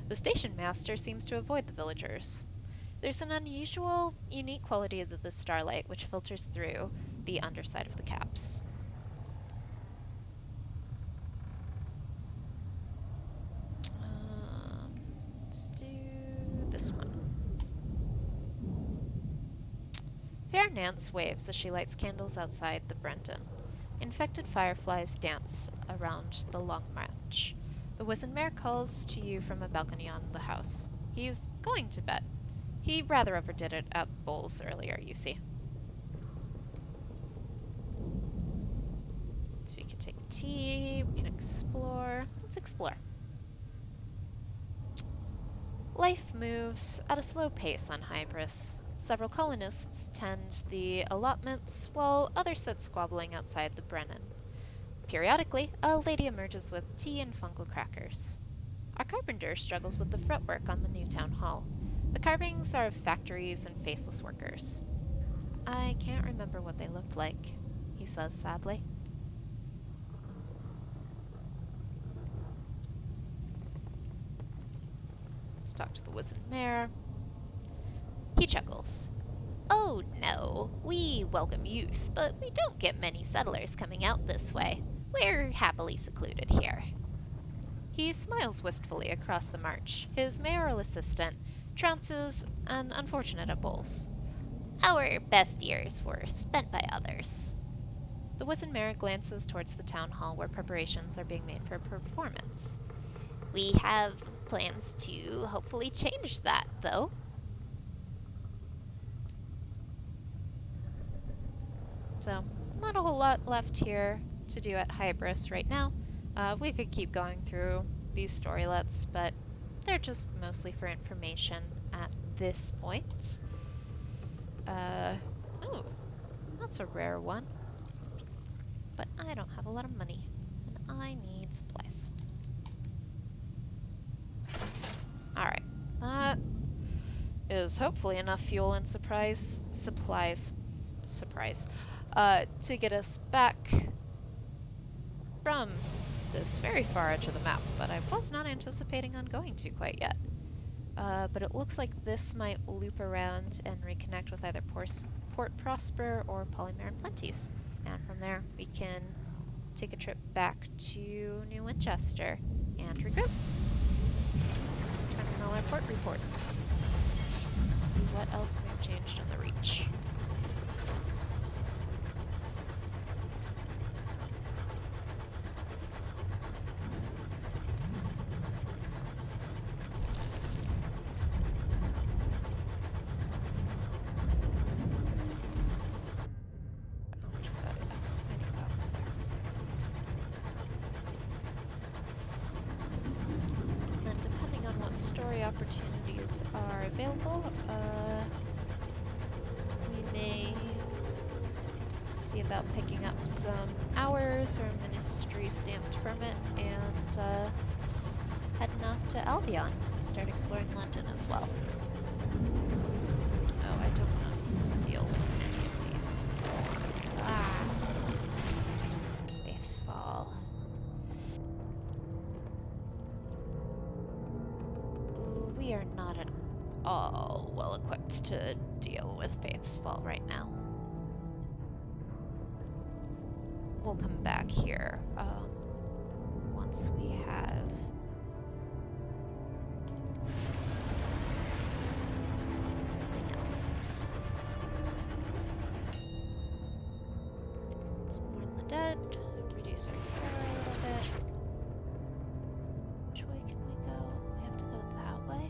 The station master seems to avoid the villagers. There's an unusual, unique quality to the starlight which filters through the underside of the caps. Let's do this one. Fair Nance waves as she lights candles outside the Brenton. Infected fireflies dance around the long march. The wizened mayor calls to you from a balcony on the house. He's going to bed. He rather overdid it at bowls earlier, you see. So we can take tea, we can explore. Let's explore. Life moves at a slow pace on Hybris. Several colonists tend the allotments, while others sit squabbling outside the Brennan. Periodically, a lady emerges with tea and fungal crackers. Our carpenter struggles with the fretwork on the new town hall. The carvings are of factories and faceless workers. I can't remember what they looked like, he says sadly. Let's talk to the wizened mayor. He chuckles. Oh no, we welcome youth, but we don't get many settlers coming out this way. We're happily secluded here. He smiles wistfully across the march. His mayoral assistant trounces an unfortunate at bowls. Our best years were spent by others. The wizened mayor glances towards the town hall where preparations are being made for a performance. We have plans to hopefully change that, though. So, not a whole lot left here to do at Hybris right now. We could keep going through these storylets, but they're just mostly for information at this point. Ooh, that's a rare one. But I don't have a lot of money, and I need supplies. Alright, that is hopefully enough fuel and supplies, to get us back from this very far edge of the map, but I was not anticipating on going to quite yet. But it looks like this might loop around and reconnect with either Port Prosper or Polymere and Plenties. And from there, we can take a trip back to New Winchester and regroup. Turn in all our port reports. What else may have changed in the Reach? Opportunities are available. We may see about picking up some hours or a ministry stamped permit and heading off to Albion. Start exploring London as well. Oh, I don't want to deal with any of these. Ah. Baseball. Ooh, we are not at all well equipped to deal with Faith's Fall right now. We'll come back here once we have something else. Let's mourn the dead, reduce our terror a little bit. Which way can we go? We have to go that way?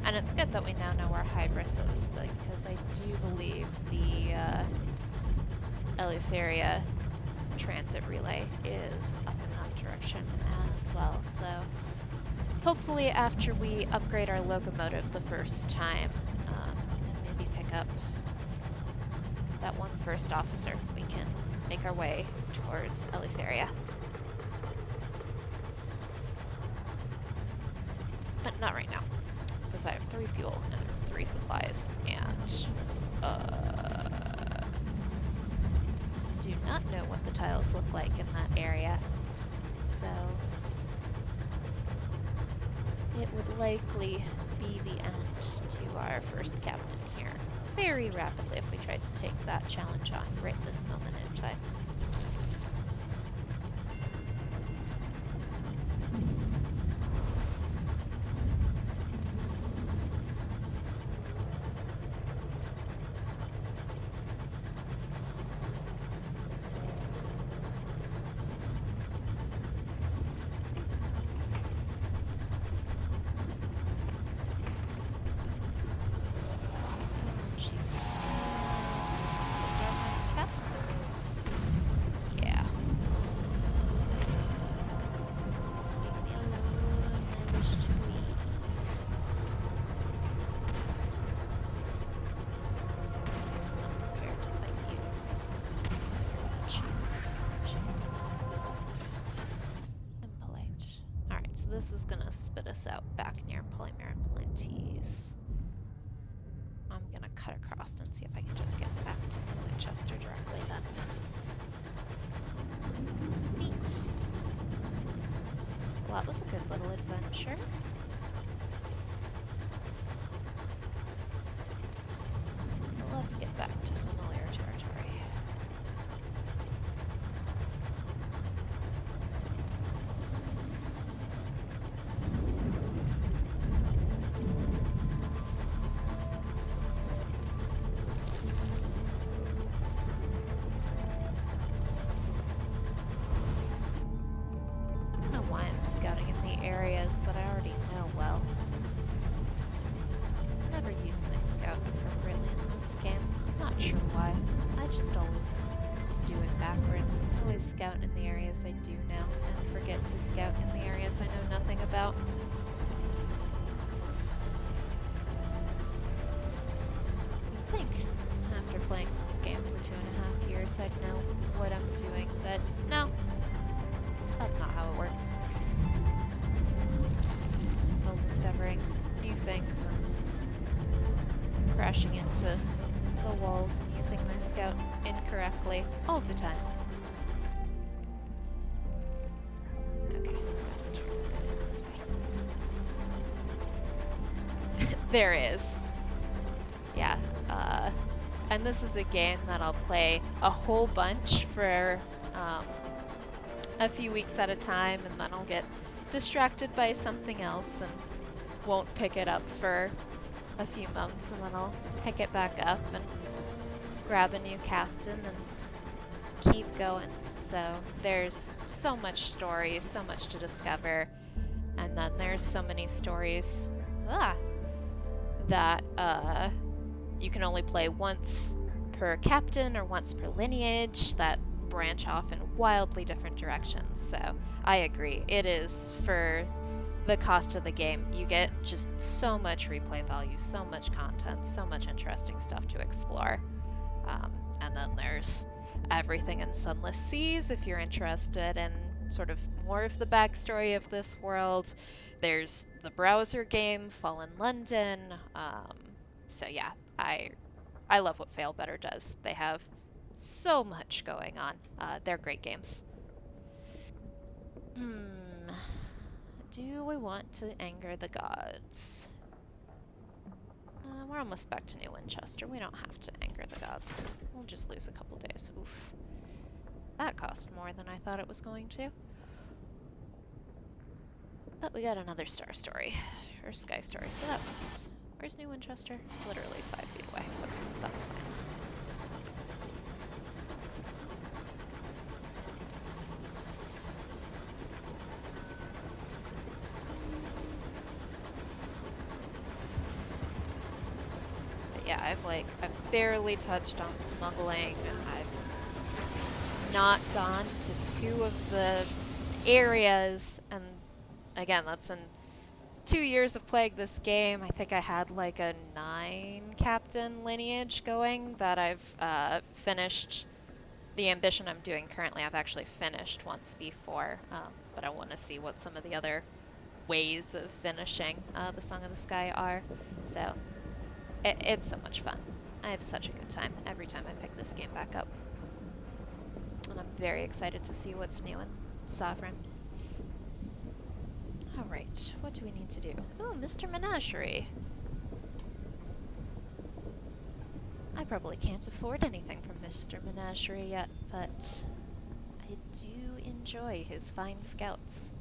And it's good that we now know where Hybras is, because I do believe the Eleutheria transit relay is up in that direction as well. So hopefully after we upgrade our locomotive the first time, and maybe pick up that one first officer, we can make our way towards Eleutheria. But not right now. I have 3 fuel and 3 supplies, and do not know what the tiles look like in that area, so it would likely be the end to our first captain here very rapidly if we tried to take that challenge on right this moment in time. This is gonna spit us out back near Polymere and Plantees. I'm gonna cut across and see if I can just get back to Winchester directly then. Neat. Well, that was a good little adventure. But let's get back to familiar territory. That I already know well. Never use my scout appropriately in this game. I'm not sure why. I just always do it backwards. I always scout in the areas I do know and forget to scout in the areas I know nothing about. You'd think after playing this game for 2.5 years I'd know what I'm doing, but no. That's not how it works. Still discovering new things and crashing into the walls and using my scout incorrectly all the time. Okay, gotta turn this way. There is. Yeah, and this is a game that I'll play a whole bunch for a few weeks at a time, and then I'll get distracted by something else and won't pick it up for a few months, and then I'll pick it back up and grab a new captain and keep going. So there's so much story, so much to discover, and then there's so many stories that you can only play once per captain or once per lineage that branch off in wildly different directions. So I agree. It is, for the cost of the game, you get just so much replay value, so much content, so much interesting stuff to explore. And then there's everything in Sunless Seas if you're interested in sort of more of the backstory of this world. There's the browser game, Fallen London. So yeah, I love what Failbetter does. They have so much going on. They're great games. Do we want to anger the gods? We're almost back to New Winchester. We don't have to anger the gods. We'll just lose a couple days. Oof. That cost more than I thought it was going to. But we got another star story. Or sky story, so that's nice. Where's New Winchester? Literally 5 feet away. Okay, that's fine. Yeah, I've barely touched on smuggling. I've not gone to 2 of the areas, and again, that's in 2 years of playing this game. I think I had like a 9 captain lineage going that I've finished. The ambition I'm doing currently, I've actually finished once before, but I want to see what some of the other ways of finishing the Song of the Sky are. So it's so much fun. I have such a good time every time I pick this game back up. And I'm very excited to see what's new in Sovereign. Alright, what do we need to do? Ooh, Mr. Menagerie. I probably can't afford anything from Mr. Menagerie yet, but I do enjoy his fine scouts.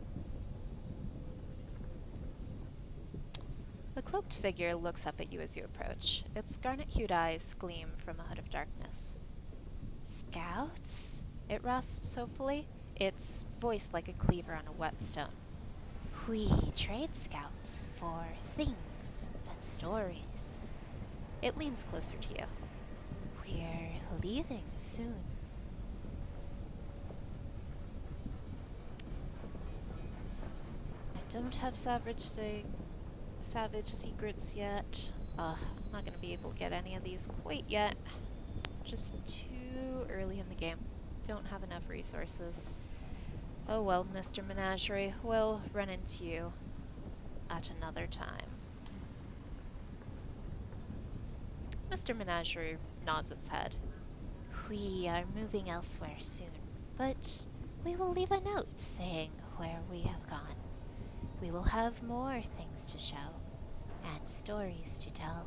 The cloaked figure looks up at you as you approach. Its garnet-hued eyes gleam from a hood of darkness. Scouts? It rasps hopefully, its voice like a cleaver on a whetstone. We trade scouts for things and stories. It leans closer to you. We're leaving soon. I don't have savage secrets yet. I'm not going to be able to get any of these quite yet. Just too early in the game. Don't have enough resources. Oh well, Mr. Menagerie, we'll run into you at another time. Mr. Menagerie nods its head. We are moving elsewhere soon, but we will leave a note saying where we have gone. We will have more things to show, and stories to tell.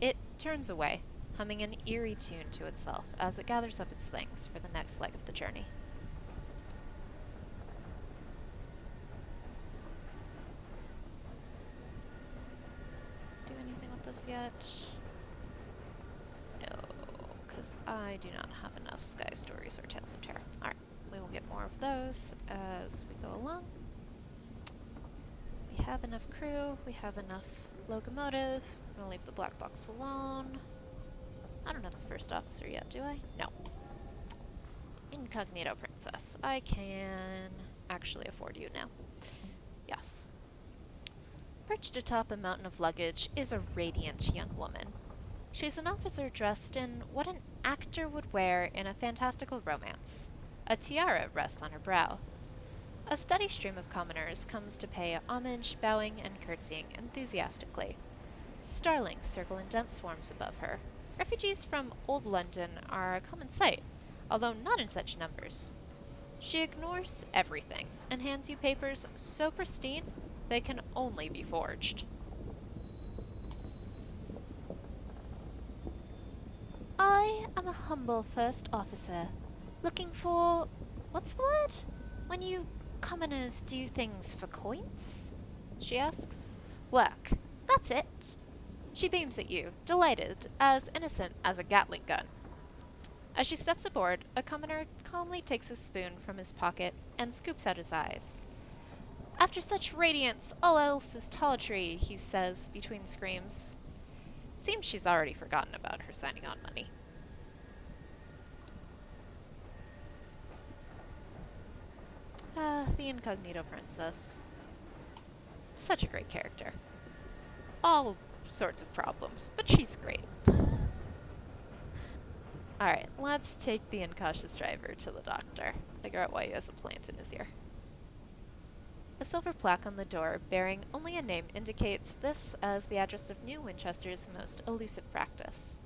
It turns away, humming an eerie tune to itself as it gathers up its things for the next leg of the journey. Do anything with this yet? No, because I do not have enough Sky Stories or Tales of Terror. Alright, we will get more of those as we go along. We have enough crew, we have enough locomotive. I'm gonna leave the black box alone. I don't have a first officer yet, do I? No. Incognito princess. I can actually afford you now. Yes. Perched atop a mountain of luggage is a radiant young woman. She's an officer dressed in what an actor would wear in a fantastical romance. A tiara rests on her brow. A steady stream of commoners comes to pay homage, bowing and curtsying enthusiastically. Starlings circle in dense swarms above her. Refugees from Old London are a common sight, although not in such numbers. She ignores everything and hands you papers so pristine they can only be forged. I am a humble first officer, looking for... what's the word? When you commoners do things for coins? She asks. Work. That's it. She beams at you, delighted, as innocent as a Gatling gun. As she steps aboard, a commoner calmly takes a spoon from his pocket and scoops out his eyes. After such radiance, all else is tawdry, he says between screams. Seems she's already forgotten about her signing on money. The Incognito Princess. Such a great character. All sorts of problems, but she's great. Alright, let's take the incautious driver to the doctor. Figure out why he has a plant in his ear. A silver plaque on the door, bearing only a name, indicates this as the address of New Winchester's most elusive practice.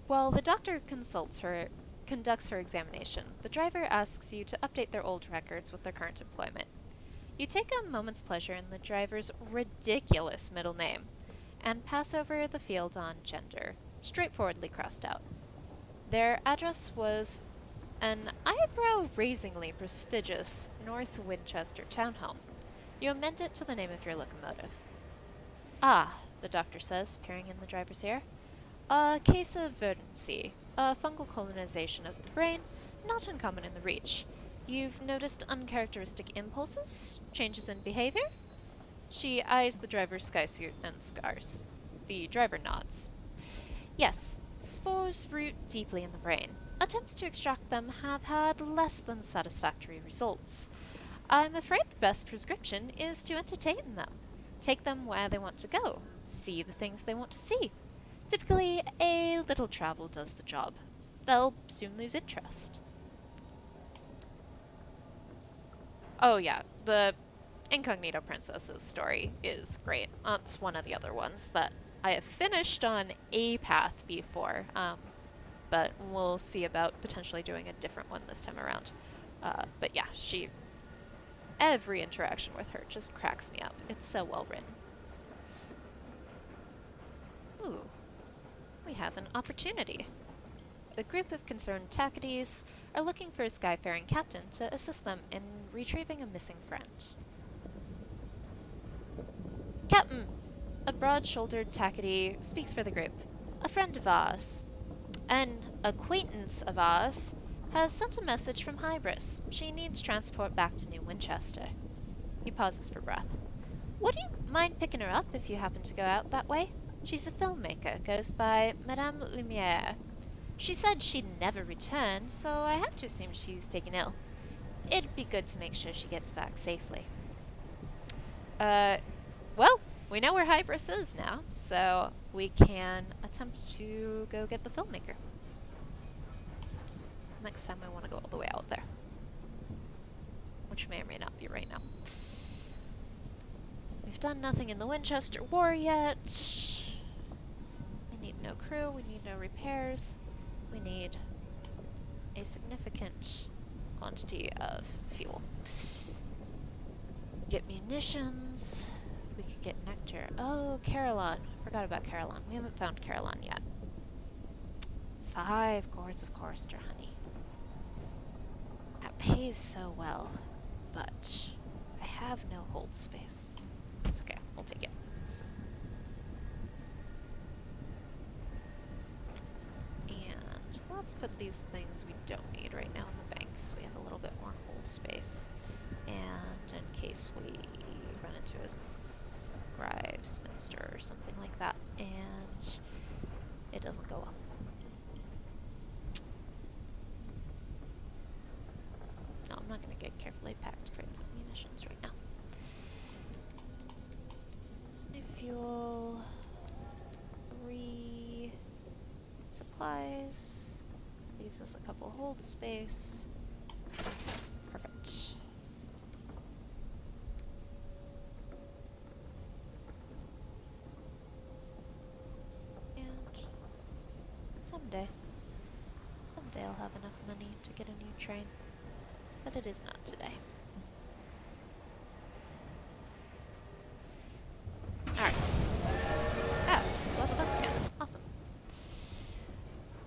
While the doctor conducts her examination, the driver asks you to update their old records with their current employment. You take a moment's pleasure in the driver's ridiculous middle name, and pass over the field on gender, straightforwardly crossed out. Their address was an eyebrow-raisingly prestigious North Winchester townhome. You amend it to the name of your locomotive. Ah, the doctor says, peering in the driver's ear. A case of verdancy, a fungal colonization of the brain, not uncommon in the Reach. You've noticed uncharacteristic impulses, changes in behavior? She eyes the driver's skysuit and scars. The driver nods. Yes, spores root deeply in the brain. Attempts to extract them have had less than satisfactory results. I'm afraid the best prescription is to entertain them. Take them where they want to go. See the things they want to see. Typically, a little travel does the job. They'll soon lose interest. Oh yeah, the Incognito Princess's story is great. It's one of the other ones that I have finished on a path before, but we'll see about potentially doing a different one this time around. But yeah, every interaction with her just cracks me up. It's so well written. Ooh, we have an opportunity. A group of concerned Tacadies are looking for a Skyfaring captain to assist them in retrieving a missing friend. Captain! A broad-shouldered Tacady speaks for the group. A friend of ours, an acquaintance of ours, has sent a message from Hybras. She needs transport back to New Winchester. He pauses for breath. Would you mind picking her up if you happen to go out that way? She's a filmmaker, goes by Madame Lumiere. She said she'd never return, so I have to assume she's taken ill. It'd be good to make sure she gets back safely. Well, we know where Hybris is now, so we can attempt to go get the filmmaker. Next time I want to go all the way out there. Which may or may not be right now. We've done nothing in the Winchester War yet. We need no crew, we need no repairs. We need a significant quantity of fuel. Get munitions. We could get nectar. Oh, Caroline. Forgot about Caroline. We haven't found Caroline yet. 5 gourds of Chorister honey. That pays so well, but I have no hold space. It's okay. We'll take it. Let's put these things we don't need right now in the bank so we have a little bit more hold space. And in case we run into a scribe spinster or something like that and it doesn't go up. No, I'm not going to get carefully packed crates of munitions right now. Fuel. 3 supplies. Leaves us a couple hold space. Perfect. And someday I'll have enough money to get a new train, but it is not today. Alright. Oh, leveled up again. Awesome.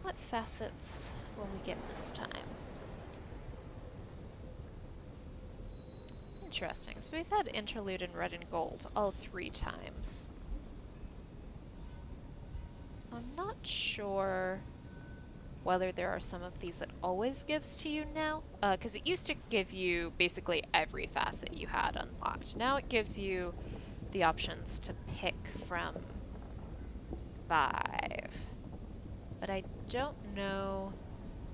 What facets will we get this time? Interesting. So we've had interlude in red and gold all 3 times. I'm not sure whether there are some of these it always gives to you now. Because it used to give you basically every facet you had unlocked. Now it gives you the options to pick from 5. But I don't know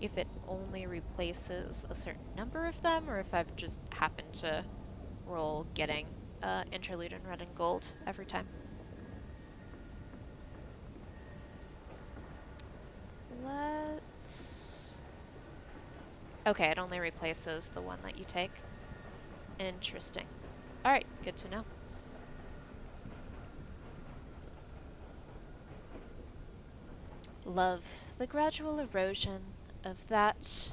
if it only replaces a certain number of them, or if I've just happened to roll getting interlude in red and gold every time. Let's... Okay, it only replaces the one that you take. Interesting. Alright, good to know. Love, the gradual erosion of that...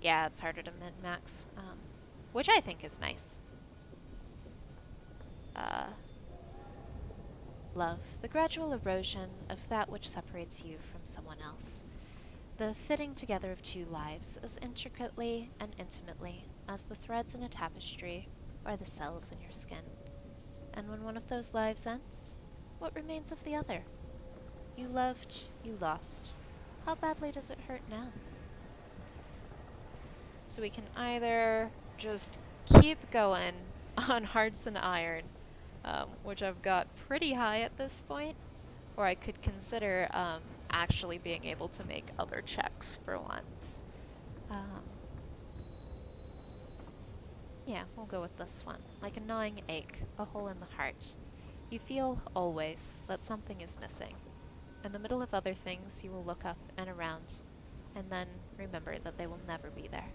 Yeah, it's harder to min-max, which I think is nice. Love, the gradual erosion of that which separates you from someone else. The fitting together of two lives as intricately and intimately as the threads in a tapestry or the cells in your skin. And when one of those lives ends, what remains of the other? You loved, you lost. How badly does it hurt now? So we can either just keep going on hearts and iron, which I've got pretty high at this point, or I could consider actually being able to make other checks for once. Yeah, we'll go with this one. Like a gnawing ache, a hole in the heart. You feel always that something is missing. In the middle of other things, you will look up and around, and then remember that they will never be there.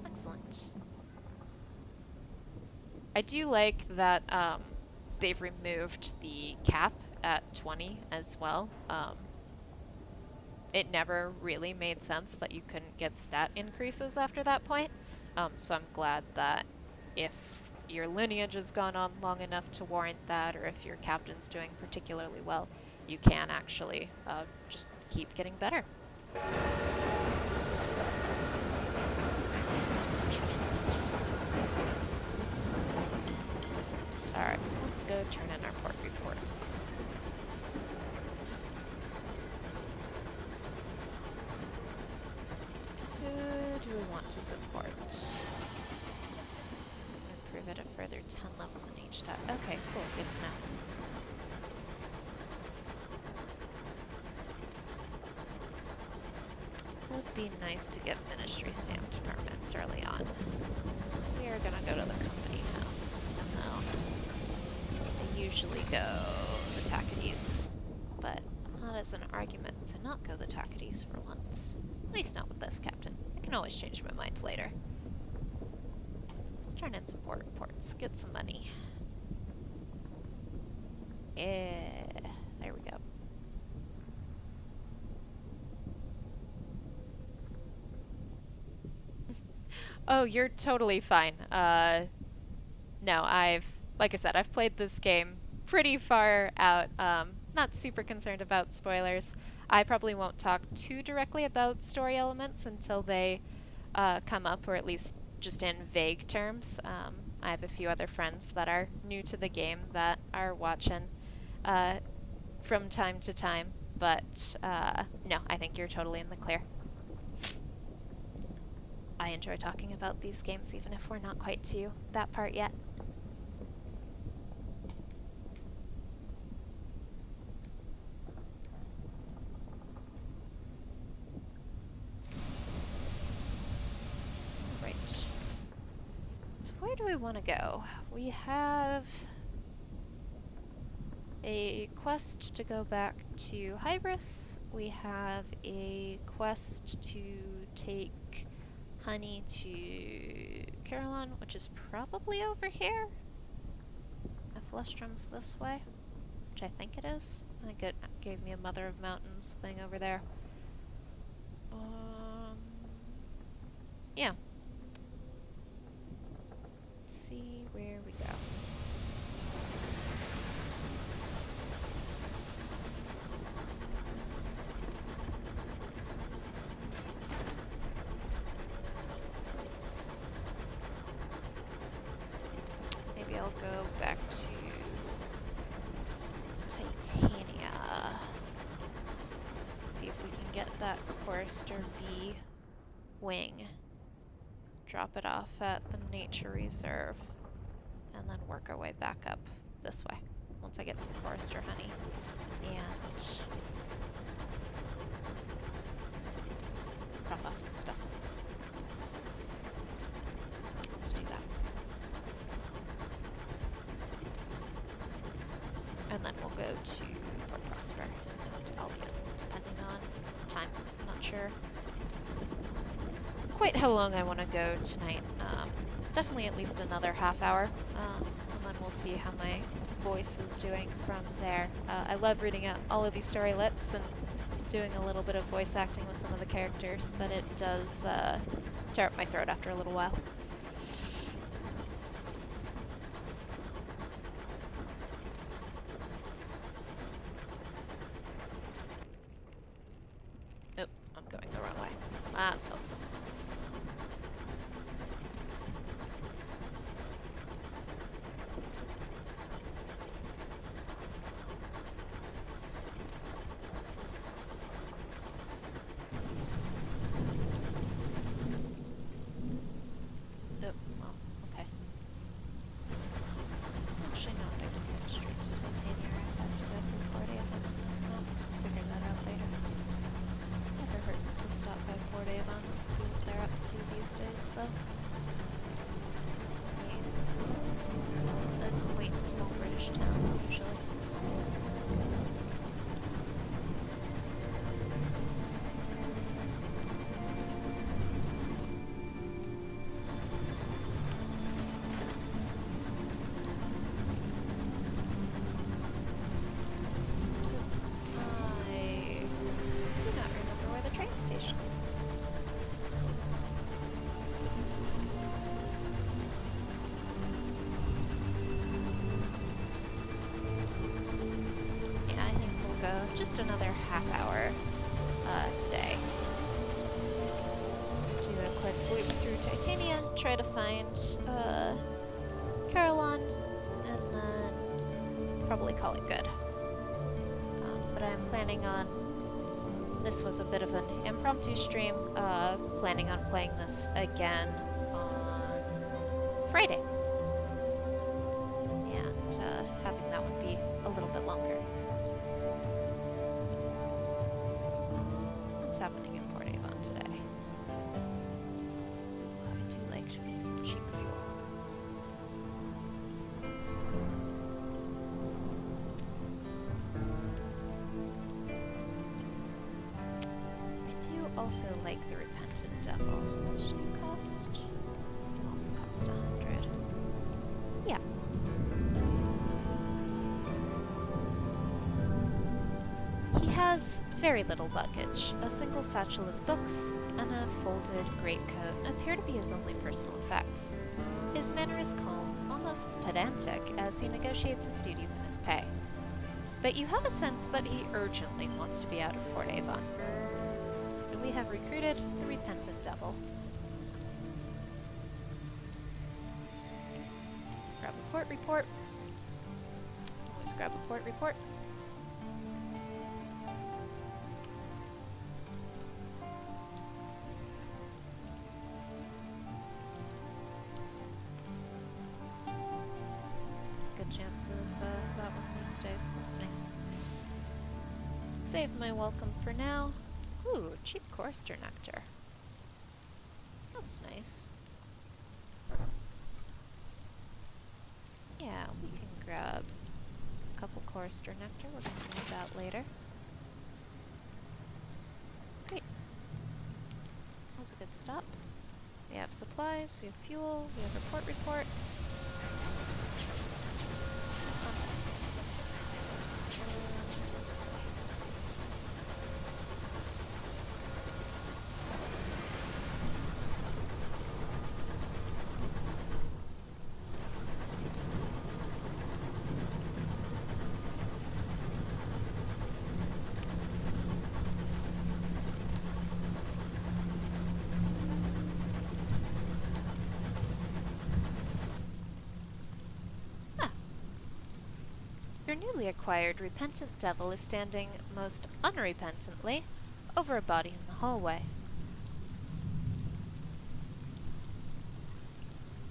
Excellent. I do like that they've removed the cap at 20 as well. It never really made sense that you couldn't get stat increases after that point. So I'm glad that if your lineage has gone on long enough to warrant that, or if your captain's doing particularly well, you can actually just keep getting better. Alright, let's go turn in our port reports. Who do we want to support? Improve it a further 10 levels in each stat. Okay, cool, good to know. Would be nice to get ministry stamped permits early on. So we are gonna go to the company house, even though I usually go the Tacades, but not as an argument to not go the Tacades for once. At least not with this captain. I can always change my mind later. Let's turn in some port reports, get some money. Yeah, there we go. Oh, you're totally fine. No, like I said, I've played this game pretty far out. Not super concerned about spoilers. I probably won't talk too directly about story elements until they come up, or at least just in vague terms. I have a few other friends that are new to the game that are watching from time to time, but no, I think you're totally in the clear. I enjoy talking about these games even if we're not quite to that part yet. Right. So where do we want to go? We have a quest to go back to Hybras. We have a quest to take honey to Caroline, which is probably over here. If Lustrum's this way, which I think it is. I think it gave me a Mother of Mountains thing over there. Yeah. Let's see where we go. Maybe I'll go back to Mr. B wing, drop it off at the nature reserve, and then work our way back up this way once I get some forester honey and drop off some stuff. Let's do that. And then we'll go to Port Prosper and Albion, depending on time. I'm not sure quite how long I want to go tonight. Definitely at least another half hour, and then we'll see how my voice is doing from there. I love reading out all of these storylets and doing a little bit of voice acting with some of the characters, but it does tear up my throat after a little while. Oh, I'm going the wrong way. That's helpful. Just another half hour today. Do a quick loop through Titania, try to find Caroline, and then probably call it good. But I'm planning on, this was a bit of an impromptu stream, planning on playing this again on Friday. And having that one be a little bit longer. Happening in Port Avon today. I do like to make some cheap fuel. I do also like the Repentant Devil. What should it cost? It also cost 100. Yeah. He has very little luggage. A single satchel of books and a folded greatcoat appear to be his only personal effects. His manner is calm, almost pedantic, as he negotiates his duties and his pay. But you have a sense that he urgently wants to be out of Port Avon. So we have recruited the Repentant Devil. Let's grab a port report. Always grab a port report. Chance of that one these days. That's nice. Save my welcome for now. Ooh, cheap chorister nectar. That's nice. Yeah, we can grab a couple chorister nectar. We're going to need that later. Great. That was a good stop. We have supplies, we have fuel, we have a port report. Your newly acquired Repentant Devil is standing most unrepentantly over a body in the hallway.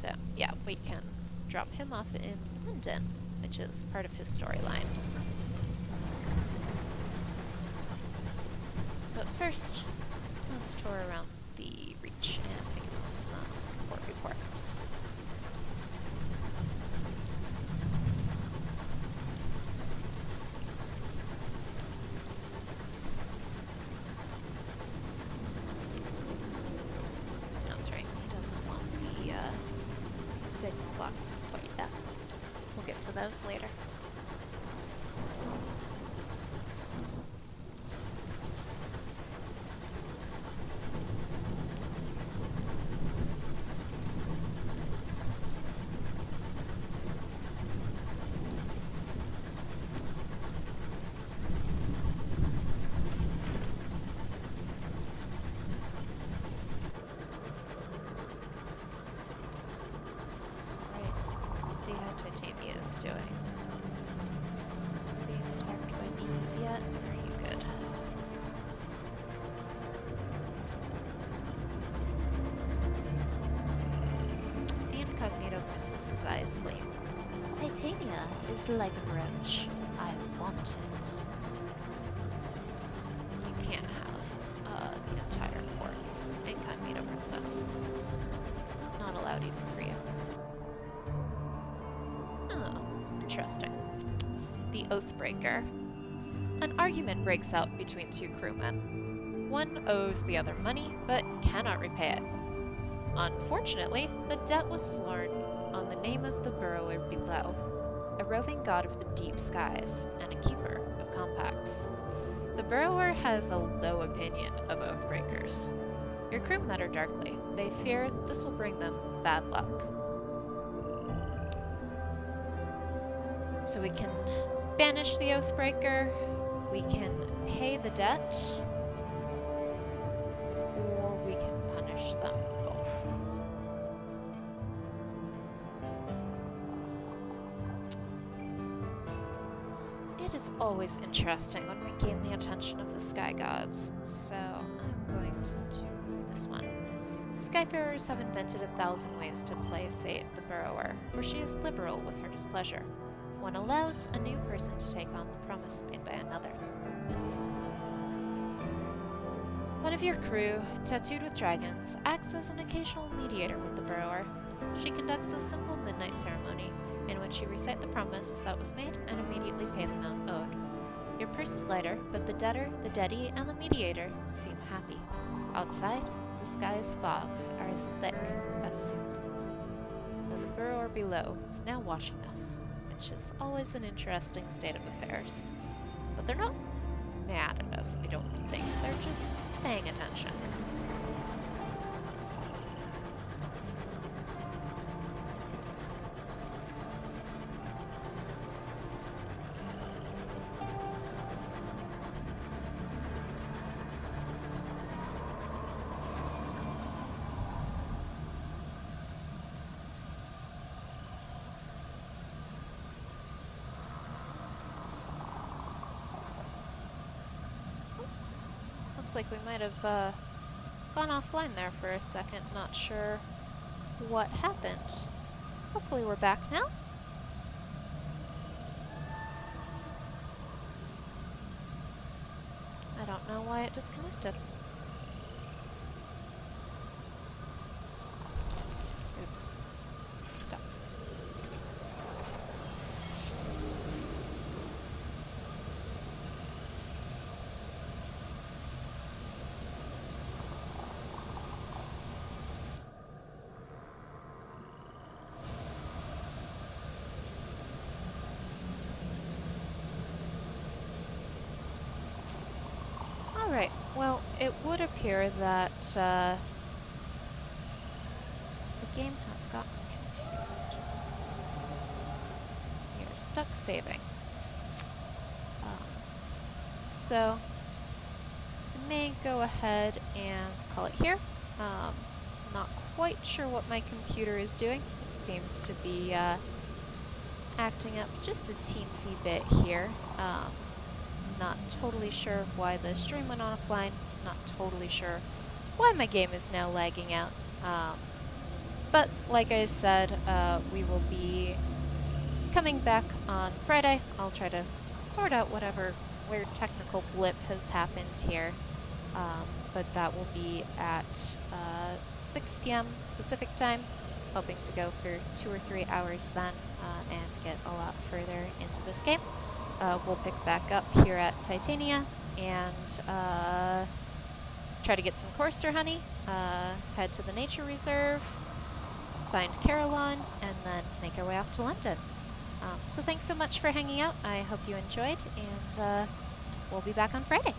So, yeah, we can drop him off in London, which is part of his storyline. But first, let's tour around the Reach and pick up some port reports. That's right, he doesn't want the signal boxes quite yet. We'll get to those later. See how Titania is doing. Being attacked by bees yet? Or are you good? The incognito princess's eyes gleam. Titania is like a brooch. I want it. You can't have the entire court. Incognito princess. It's not allowed even for you. Interesting. The Oathbreaker. An argument breaks out between two crewmen. One owes the other money, but cannot repay it. Unfortunately, the debt was sworn on the name of the Burrower below, a roving god of the deep skies, and a keeper of compacts. The Burrower has a low opinion of Oathbreakers. Your crew mutter darkly. They fear this will bring them bad luck. So we can banish the Oathbreaker, we can pay the debt, or we can punish them both. It is always interesting when we gain the attention of the sky gods, so I'm going to do this one. Skyfarers have invented 1,000 ways to play Sate the Burrower, for she is liberal with her displeasure. One allows a new person to take on the promise made by another. One of your crew, tattooed with dragons, acts as an occasional mediator with the Burrower. She conducts a simple midnight ceremony in which you recite the promise that was made and immediately pay the amount owed. Your purse is lighter, but the debtor, the deadie, and the mediator seem happy. Outside, the sky's fogs are as thick as soup. The Burrower below is now watching us, which is always an interesting state of affairs. But they're not mad at us, I don't think. They're just paying attention. Looks like we might have gone offline there for a second. Not sure what happened. Hopefully we're back now. I don't know why it disconnected. Oops. Stop. Alright, well, it would appear that the game has gotten confused. You're stuck saving. So, I may go ahead and call it here. Not quite sure what my computer is doing. It seems to be acting up just a teensy bit here. Not totally sure why the stream went offline. Not totally sure why my game is now lagging out. But like I said, we will be coming back on Friday. I'll try to sort out whatever weird technical blip has happened here. But that will be at 6 p.m. Pacific time. Hoping to go for 2 or 3 hours then and get a lot further into this game. We'll pick back up here at Titania and try to get some Corster honey, head to the nature reserve, find Caroline, and then make our way off to London. So thanks so much for hanging out. I hope you enjoyed, and we'll be back on Friday.